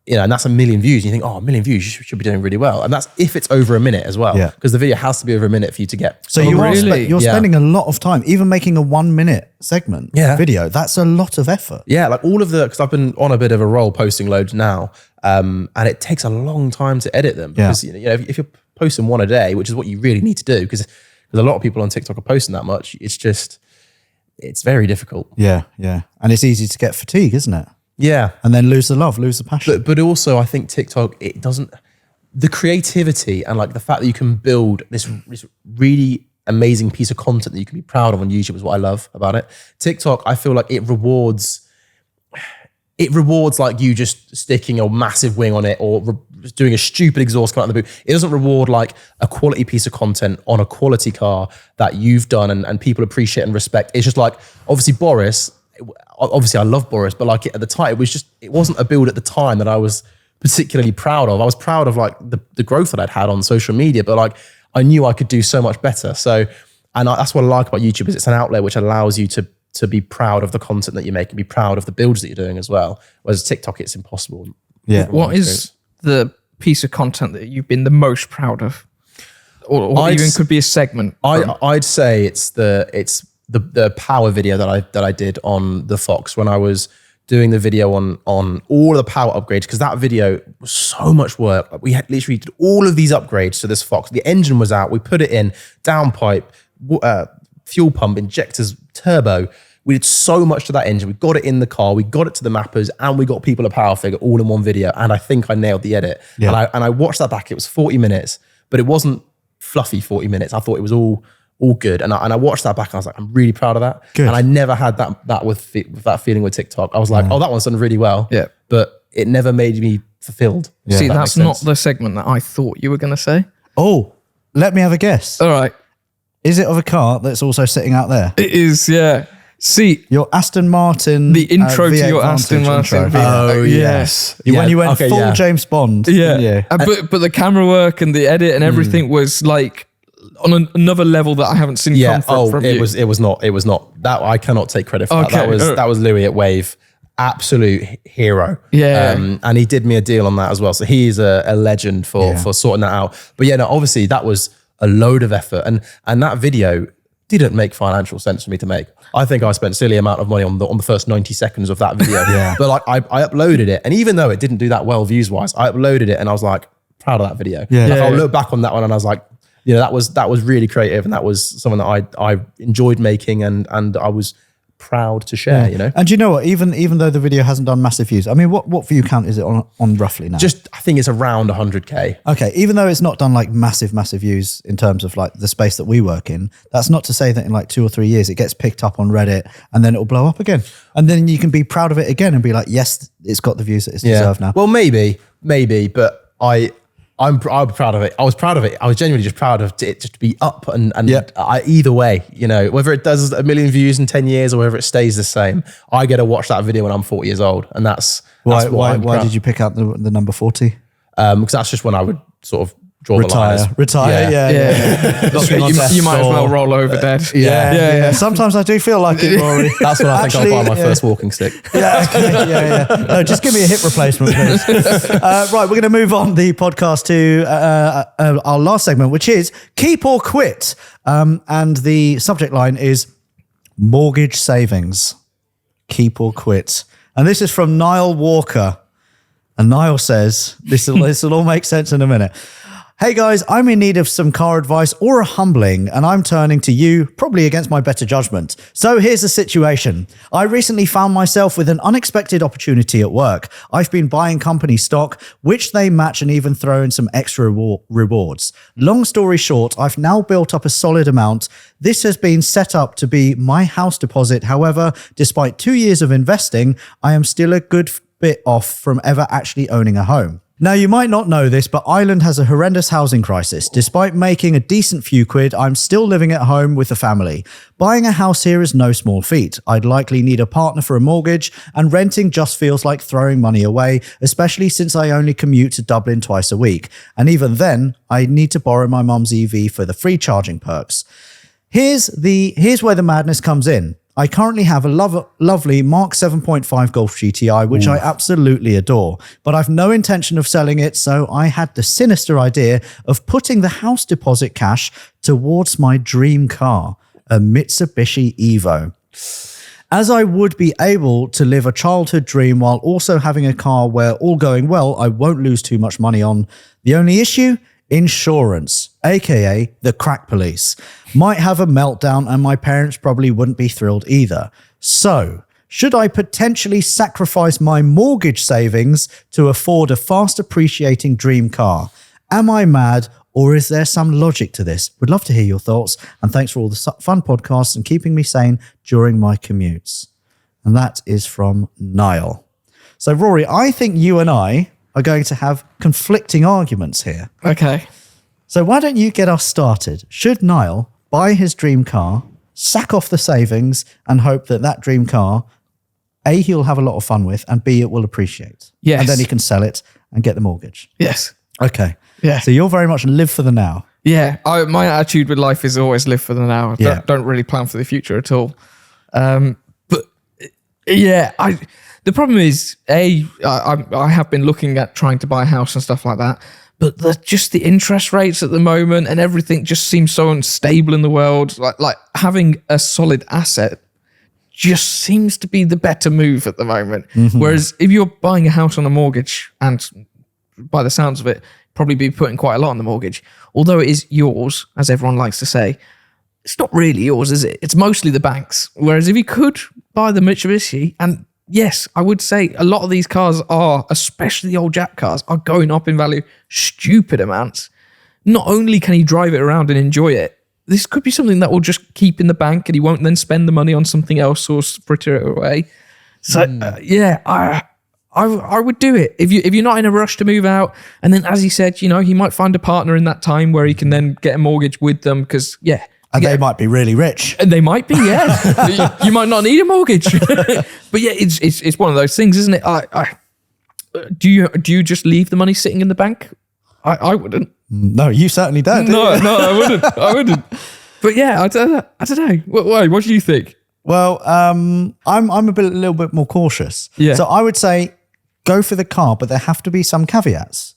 you know, and that's 1 million views. And you think, 1 million views, you should be doing really well. And that's if it's over a minute as well. Yeah. Because the video has to be over a minute for you to get. So you're spending a lot of time, even making a 1 minute segment video. That's a lot of effort. Yeah, like all of because I've been on a bit of a roll posting loads now, and it takes a long time to edit them. Because you know, if you're posting 1 a day, which is what you really need to do, because a lot of people on TikTok are posting that much, it's very difficult. Yeah. And it's easy to get fatigue, isn't it? Yeah. And then lose the love, lose the passion. But also I think TikTok, the creativity and like the fact that you can build this really amazing piece of content that you can be proud of on YouTube is what I love about it. TikTok, I feel like it rewards like you just sticking a massive wing on it or doing a stupid exhaust come out of the boot. It doesn't reward like a quality piece of content on a quality car that you've done and people appreciate and respect. It's just like, obviously I love Boris, but like at the time, it wasn't a build at the time that I was particularly proud of. I was proud of like the growth that I'd had on social media, but like I knew I could do so much better. So, that's what I like about YouTube is it's an outlet which allows you to be proud of the content that you make and be proud of the builds that you're doing as well. Whereas TikTok, it's impossible. Yeah. What is the piece of content that you've been the most proud of? Or even could be a segment? I'd say it's the power video that I did on the Fox when I was doing the video on all the power upgrades, because that video was so much work. We had literally did all of these upgrades to this Fox. The engine was out. We put it in, downpipe, fuel pump, injectors, turbo. We did so much to that engine. We got it in the car. We got it to the mappers, and we got people a power figure all in one video. And I think I nailed the edit. Yeah. And I watched that back. It was 40 minutes, but it wasn't fluffy 40 minutes. I thought it was all all good. And I watched that back and I was like, I'm really proud of that. Good. And I never had that with that feeling with TikTok. I was like, oh, that one's done really well. Yeah. But it never made me fulfilled. See, If that that's makes not sense. the segment that I thought you were going to say. Oh, let me have a guess. All right. Is it of a car that's also sitting out there? It is, yeah. See, Your Aston Martin. the intro to V8 your Aston Vantage Martin. intro. Oh, yeah. yes. When you went full James Bond. Yeah. didn't you? But the camera work and the edit and everything was like on another level that I haven't seen come from it you. was not that. I cannot take credit for Okay. that was Louis at Wave, absolute hero. Yeah. And he did me a deal on that as well, so he is a legend for sorting that out. But yeah, no, obviously that was a load of effort, and that video didn't make financial sense for me to make. I think I spent a silly amount of money on the first 90 seconds of that video. But like I uploaded it, and even though it didn't do that well views wise, I uploaded it and I was like proud of that video. Like, I'll look back on that one and I was like, you know, that was really creative, and that was something that I enjoyed making, and I was proud to share. You know, And you know what? Even though the video hasn't done massive views, I mean, what view count is it on roughly now? just I think it's around 100K. Okay, even though it's not done like massive views in terms of like the space that we work in, that's not to say that in like 2 or 3 years it gets picked up on Reddit and then it'll blow up again. And then you can be proud of it again and be like, yes, it's got the views that it's deserved now. Well, maybe, but I'm proud of it. I was proud of it. I was genuinely just proud of it just to be up and either way, you know, whether it does 1 million views in 10 years or whether it stays the same, I get to watch that video when I'm 40 years old. And that's Why proud. did you pick out the number 40? Because that's just when I would sort of draw the line. Retire, yeah. You might as well roll over dead. Yeah. Sometimes I do feel like it, Rory. That's when I think I'll buy my first walking stick. Yeah. No, just give me a hip replacement, please. Right, we're going to move on the podcast to our last segment, which is Keep or Quit. And the subject line is mortgage savings. Keep or quit. And this is from Niall Walker. And Niall says, this will all make sense in a minute. Hey guys, I'm in need of some car advice or a humbling, and I'm turning to you, probably against my better judgment. So here's the situation. I recently found myself with an unexpected opportunity at work. I've been buying company stock, which they match and even throw in some extra rewards. Long story short, I've now built up a solid amount. This has been set up to be my house deposit. However, despite 2 years of investing, I am still a good bit off from ever actually owning a home. Now, you might not know this, but Ireland has a horrendous housing crisis. Despite making a decent few quid, I'm still living at home with the family. Buying a house here is no small feat. I'd likely need a partner for a mortgage, and renting just feels like throwing money away, especially since I only commute to Dublin twice a week. And even then, I need to borrow my mum's EV for the free charging perks. Here's where the madness comes in. I currently have a lovely Mark 7.5 Golf GTI, which I absolutely adore, but I've no intention of selling it, so I had the sinister idea of putting the house deposit cash towards my dream car, a Mitsubishi Evo. As I would be able to live a childhood dream while also having a car where, all going well, I won't lose too much money on. The only issue? Insurance, aka the crack police, might have a meltdown, and my parents probably wouldn't be thrilled either. So, should I potentially sacrifice my mortgage savings to afford a fast appreciating dream car? Am I mad, or is there some logic to this? Would love to hear your thoughts, and thanks for all the fun podcasts and keeping me sane during my commutes. And that is from Niall. So, Rory, I think you and I are going to have conflicting arguments here. Okay. So why don't you get us started? Should Niall buy his dream car, sack off the savings, and hope that dream car, A, he'll have a lot of fun with, and B, it will appreciate? Yes. And then he can sell it and get the mortgage. Yes. Okay. Yeah. So you're very much live for the now. Yeah. My attitude with life is always live for the now. Yeah. Don't really plan for the future at all. But yeah, the problem is, I have been looking at trying to buy a house and stuff like that, but just the interest rates at the moment and everything just seems so unstable in the world. Like having a solid asset just seems to be the better move at the moment. Mm-hmm. Whereas if you're buying a house on a mortgage, and by the sounds of it, probably be putting quite a lot on the mortgage, although it is yours, as everyone likes to say, it's not really yours, is it? It's mostly the bank's. Whereas if you could buy the Mitsubishi, and yes, I would say a lot of these cars are, especially the old Jap cars, are going up in value stupid amounts. Not only can you drive it around and enjoy it, this could be something that will just keep in the bank, and he won't then spend the money on something else or fritter it away. So I would do it if you're not in a rush to move out. And then, as he said, he might find a partner in that time where he can then get a mortgage with them because and they might be really rich. And they might be, yeah. you might not need a mortgage, but yeah, it's one of those things, isn't it? Do you just leave the money sitting in the bank? I wouldn't. No, you certainly don't. No, I wouldn't. But yeah, I don't know. What do you think? Well, I'm a little bit more cautious. Yeah. So I would say go for the car, but there have to be some caveats.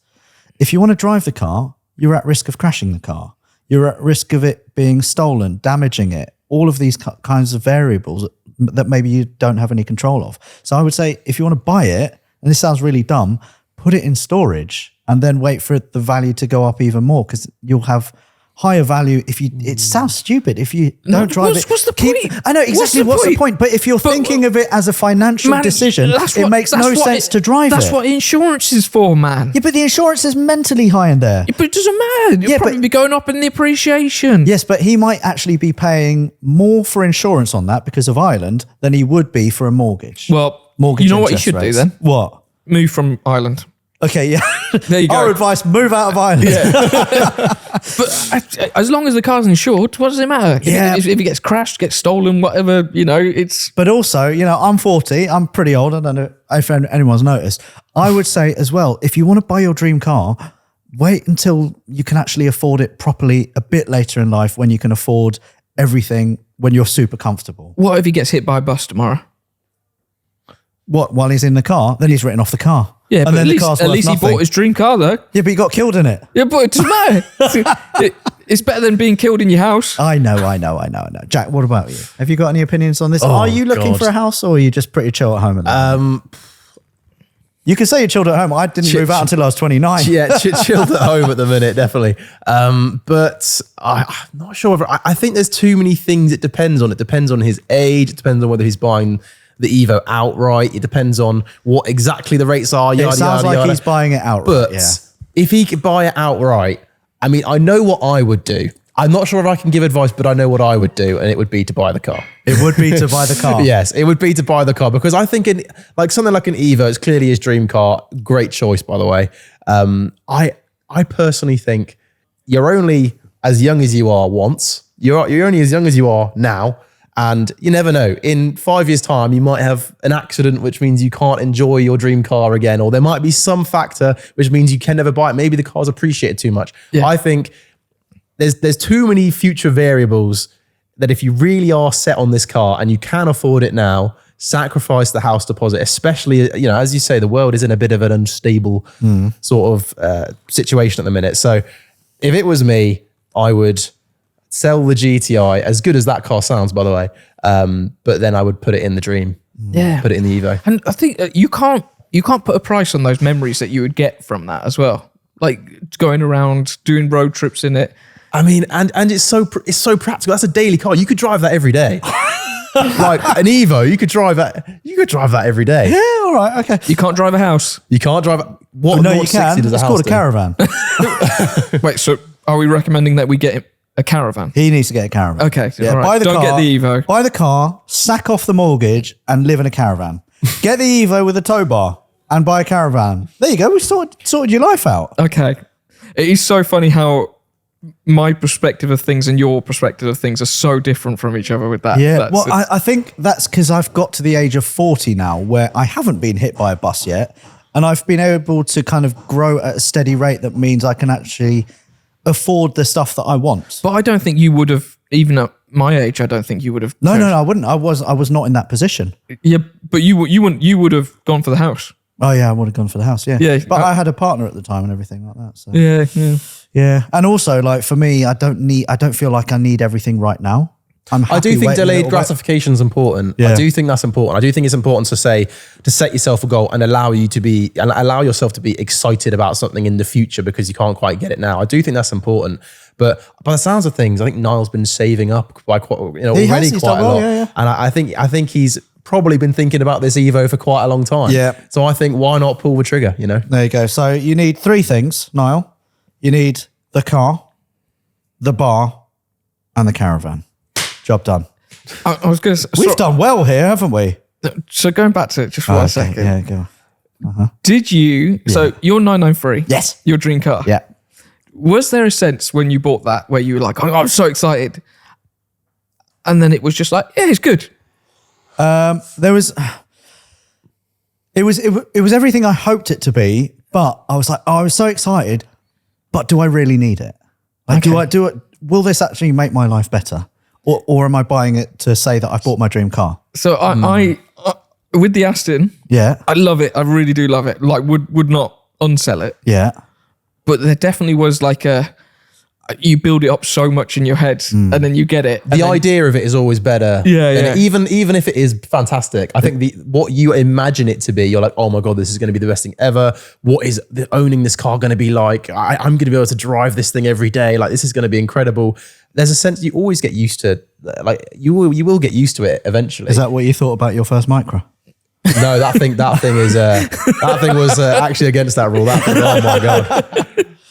If you want to drive the car, you're at risk of crashing the car. You're at risk of it being stolen, damaging it, all of these kinds of variables that maybe you don't have any control of. So I would say if you want to buy it, and this sounds really dumb, put it in storage and then wait for the value to go up even more because you'll have higher value if you. It sounds stupid if you don't drive it. What's the point? I know exactly what's the point. But if you're thinking of it as a financial decision, it makes no sense to drive it. That's what insurance is for, man. Yeah, but the insurance is mentally high in there. Yeah, but it doesn't matter. You'll probably be going up in the appreciation. Yes, but he might actually be paying more for insurance on that because of Ireland than he would be for a mortgage. Well, mortgage. You know what he should do then? What? Move from Ireland. Okay, yeah. There you go. Our advice, move out of Ireland. Yeah. But as long as the car's insured, what does it matter? Yeah. If it gets crashed, gets stolen, whatever, it's... But also, I'm 40. I'm pretty old. I don't know if anyone's noticed. I would say as well, if you want to buy your dream car, wait until you can actually afford it properly a bit later in life when you can afford everything when you're super comfortable. What if he gets hit by a bus tomorrow? What, while he's in the car? Then he's written off the car. Yeah, and but then at least he bought his dream car, though. Yeah, but he got killed in it. Yeah, but it doesn't matter. It's better than being killed in your house. I know. Jack, what about you? Have you got any opinions on this? Are you looking for a house or are you just pretty chill at home at the moment? You can say you're chilled at home. I didn't move out until I was 29. Yeah, chilled at home at the minute, definitely. But I'm not sure. I think there's too many things it depends on. It depends on his age. It depends on whether he's buying the Evo outright. It depends on what exactly the rates are. It sounds like he's buying it outright. But if he could buy it outright, I know what I would do. I'm not sure if I can give advice, but I know what I would do, and it would be to buy the car. It would be to buy the car. Yes, it would be to buy the car because I think something like an Evo is clearly his dream car. Great choice, by the way. I personally think you're only as young as you are once. You're only as young as you are now. And you never know, in 5 years' time, you might have an accident, which means you can't enjoy your dream car again. Or there might be some factor, which means you can never buy it. Maybe the car's appreciated too much. Yeah. I think there's too many future variables that if you really are set on this car and you can afford it now, sacrifice the house deposit, especially, as you say, the world is in a bit of an unstable sort of situation at the minute. So if it was me, I would sell the GTI, as good as that car sounds, by the way. But then I would put it in the Dream. Yeah. Put it in the Evo. And I think you can't put a price on those memories that you would get from that as well. Like going around, doing road trips in it. And it's so practical. That's a daily car. You could drive that every day. Like an Evo, you could drive that every day. Yeah, all right, okay. You can't drive a house. You can't drive it. What? No, you can. Does it's called a caravan. Wait, so are we recommending that we get a caravan? He needs to get a caravan. Okay, yeah, all right. Buy the Don't car, get the Evo. Buy the car, sack off the mortgage, and live in a caravan. Get the Evo with a tow bar and buy a caravan. There you go. We sorted your life out. Okay. It is so funny how my perspective of things and your perspective of things are so different from each other with that. Yeah, I think that's because I've got to the age of 40 now where I haven't been hit by a bus yet. And I've been able to kind of grow at a steady rate that means I can actually afford the stuff that I want. But I don't think you would have, even at my age, I don't think you would have. No, I wouldn't. I was not in that position. Yeah, but you would have gone for the house. Oh yeah, I would have gone for the house. Yeah, yeah. But I had a partner at the time and everything like that. So Yeah. And also, like for me, I don't feel like I need everything right now. I do think delayed gratification is important. Yeah. I do think that's important. I do think it's important to set yourself a goal and allow yourself to be excited about something in the future because you can't quite get it now. I do think that's important. But by the sounds of things, I think Niall's been saving up by quite a lot. Yeah. And I think he's probably been thinking about this Evo for quite a long time. Yeah. So I think why not pull the trigger, There you go. So you need 3 things, Niall. You need the car, the bar, and the caravan. Job done. I was going to. We've done well here, haven't we? So going back to it just for a second. Yeah, go on. Did you? So your 993. Yes. Your dream car. Yeah. Was there a sense when you bought that where you were like, oh, I'm so excited, and then it was just like, yeah, it's good. There was. It was everything I hoped it to be, but I was like, oh, I was so excited, but do I really need it? Like, do it? Will this actually make my life better, or am I buying it to say that I bought my dream car? So I with the Aston, Yeah, I love it. I really do love it. Like would not unsell it. yeah, But there definitely was like you build it up so much in your head and then you get it. The idea of it is always better. Yeah. Even if it is fantastic, I think what you imagine it to be, you're like, oh my God, this is going to be the best thing ever. What is owning this car going to be like? I'm going to be able to drive this thing every day. Like, this is going to be incredible. There's a sense you always get used to, like you will get used to it eventually. Is that what you thought about your first Micra? No, that thing was actually against that rule. That thing, oh my God.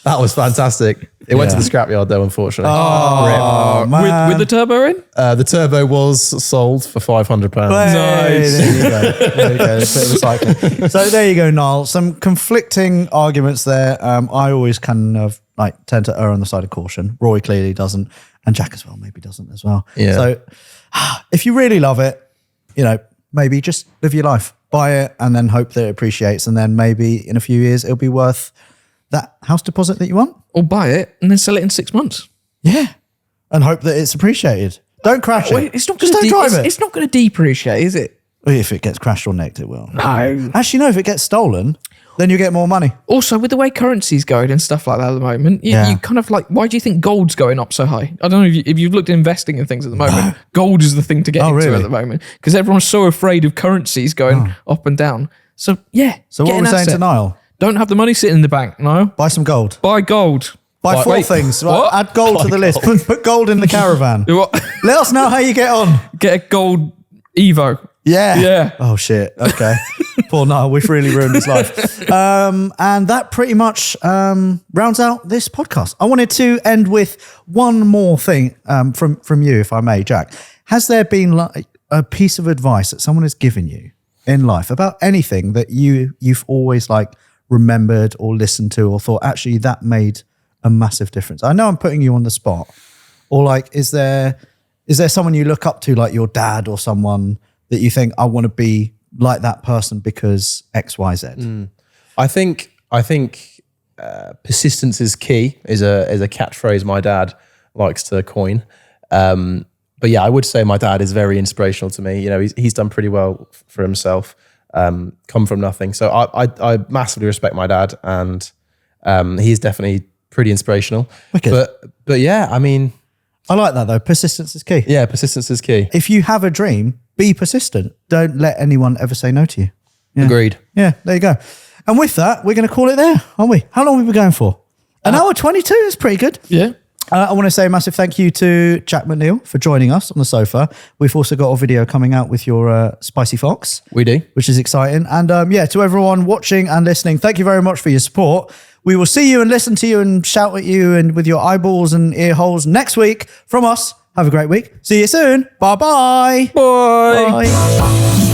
That was fantastic. It went to the scrapyard though, unfortunately. Oh, man. With the turbo in? The turbo was sold for £500. Nice. There you go. There you go. A bit of recycling. So there you go, Niall. Some conflicting arguments there. I always kind of tend to err on the side of caution. Roy clearly doesn't, and Jack as well maybe doesn't as well. Yeah. So if you really love it, maybe just live your life, buy it, and then hope that it appreciates, and then maybe in a few years it'll be worth that house deposit that you want. Or buy it and then sell it in 6 months. Yeah, and hope that it's appreciated. Don't crash it. It's not just gonna don't drive it. It's not going to depreciate, is it? If it gets crashed or nicked, it will. No. Actually, no. If it gets stolen, then you get more money. Also, with the way currency's going and stuff like that at the moment, you kind of like, why do you think gold's going up so high? I don't know if you've looked at investing in things at the moment. Gold is the thing to get into really? at the moment because everyone's so afraid of currencies going up and down. So, yeah. So what we're saying to Niall? Don't have the money sitting in the bank, no. Buy some gold. Buy gold. Buy four Wait, things. what? Add gold to the list. Put gold in the caravan. What? Let us know how you get on. Get a gold Evo. Yeah. Yeah. Oh, shit. Okay. Poor Niall. We've really ruined his life. And that pretty much rounds out this podcast. I wanted to end with one more thing from you, if I may, Jack. Has there been like a piece of advice that someone has given you in life about anything that you've always remembered or listened to or thought, actually, that made a massive difference? I know I'm putting you on the spot. Or is there someone you look up to, like your dad or someone that you think, I want to be like that person because X, Y, Z? I think persistence is key is a catchphrase my dad likes to coin. But yeah, I would say my dad is very inspirational to me. He's done pretty well for himself, come from nothing. So I massively respect my dad, and he's definitely pretty inspirational. Wicked. But yeah, I mean, I like that though. Persistence is key. yeah, persistence is key. If you have a dream, be persistent. Don't let anyone ever say no to you. Yeah. Agreed. Yeah, there you go. And with that, we're going to call it there, aren't we? How long have we been going for? An hour 22 is pretty good. Yeah. I want to say a massive thank you to Jack McNeil for joining us on the sofa. We've also got a video coming out with your Spicy Fox. We do. Which is exciting. And to everyone watching and listening, thank you very much for your support. We will see you and listen to you and shout at you and with your eyeballs and ear holes next week from us. Have a great week. See you soon. Bye-bye. Bye. Bye.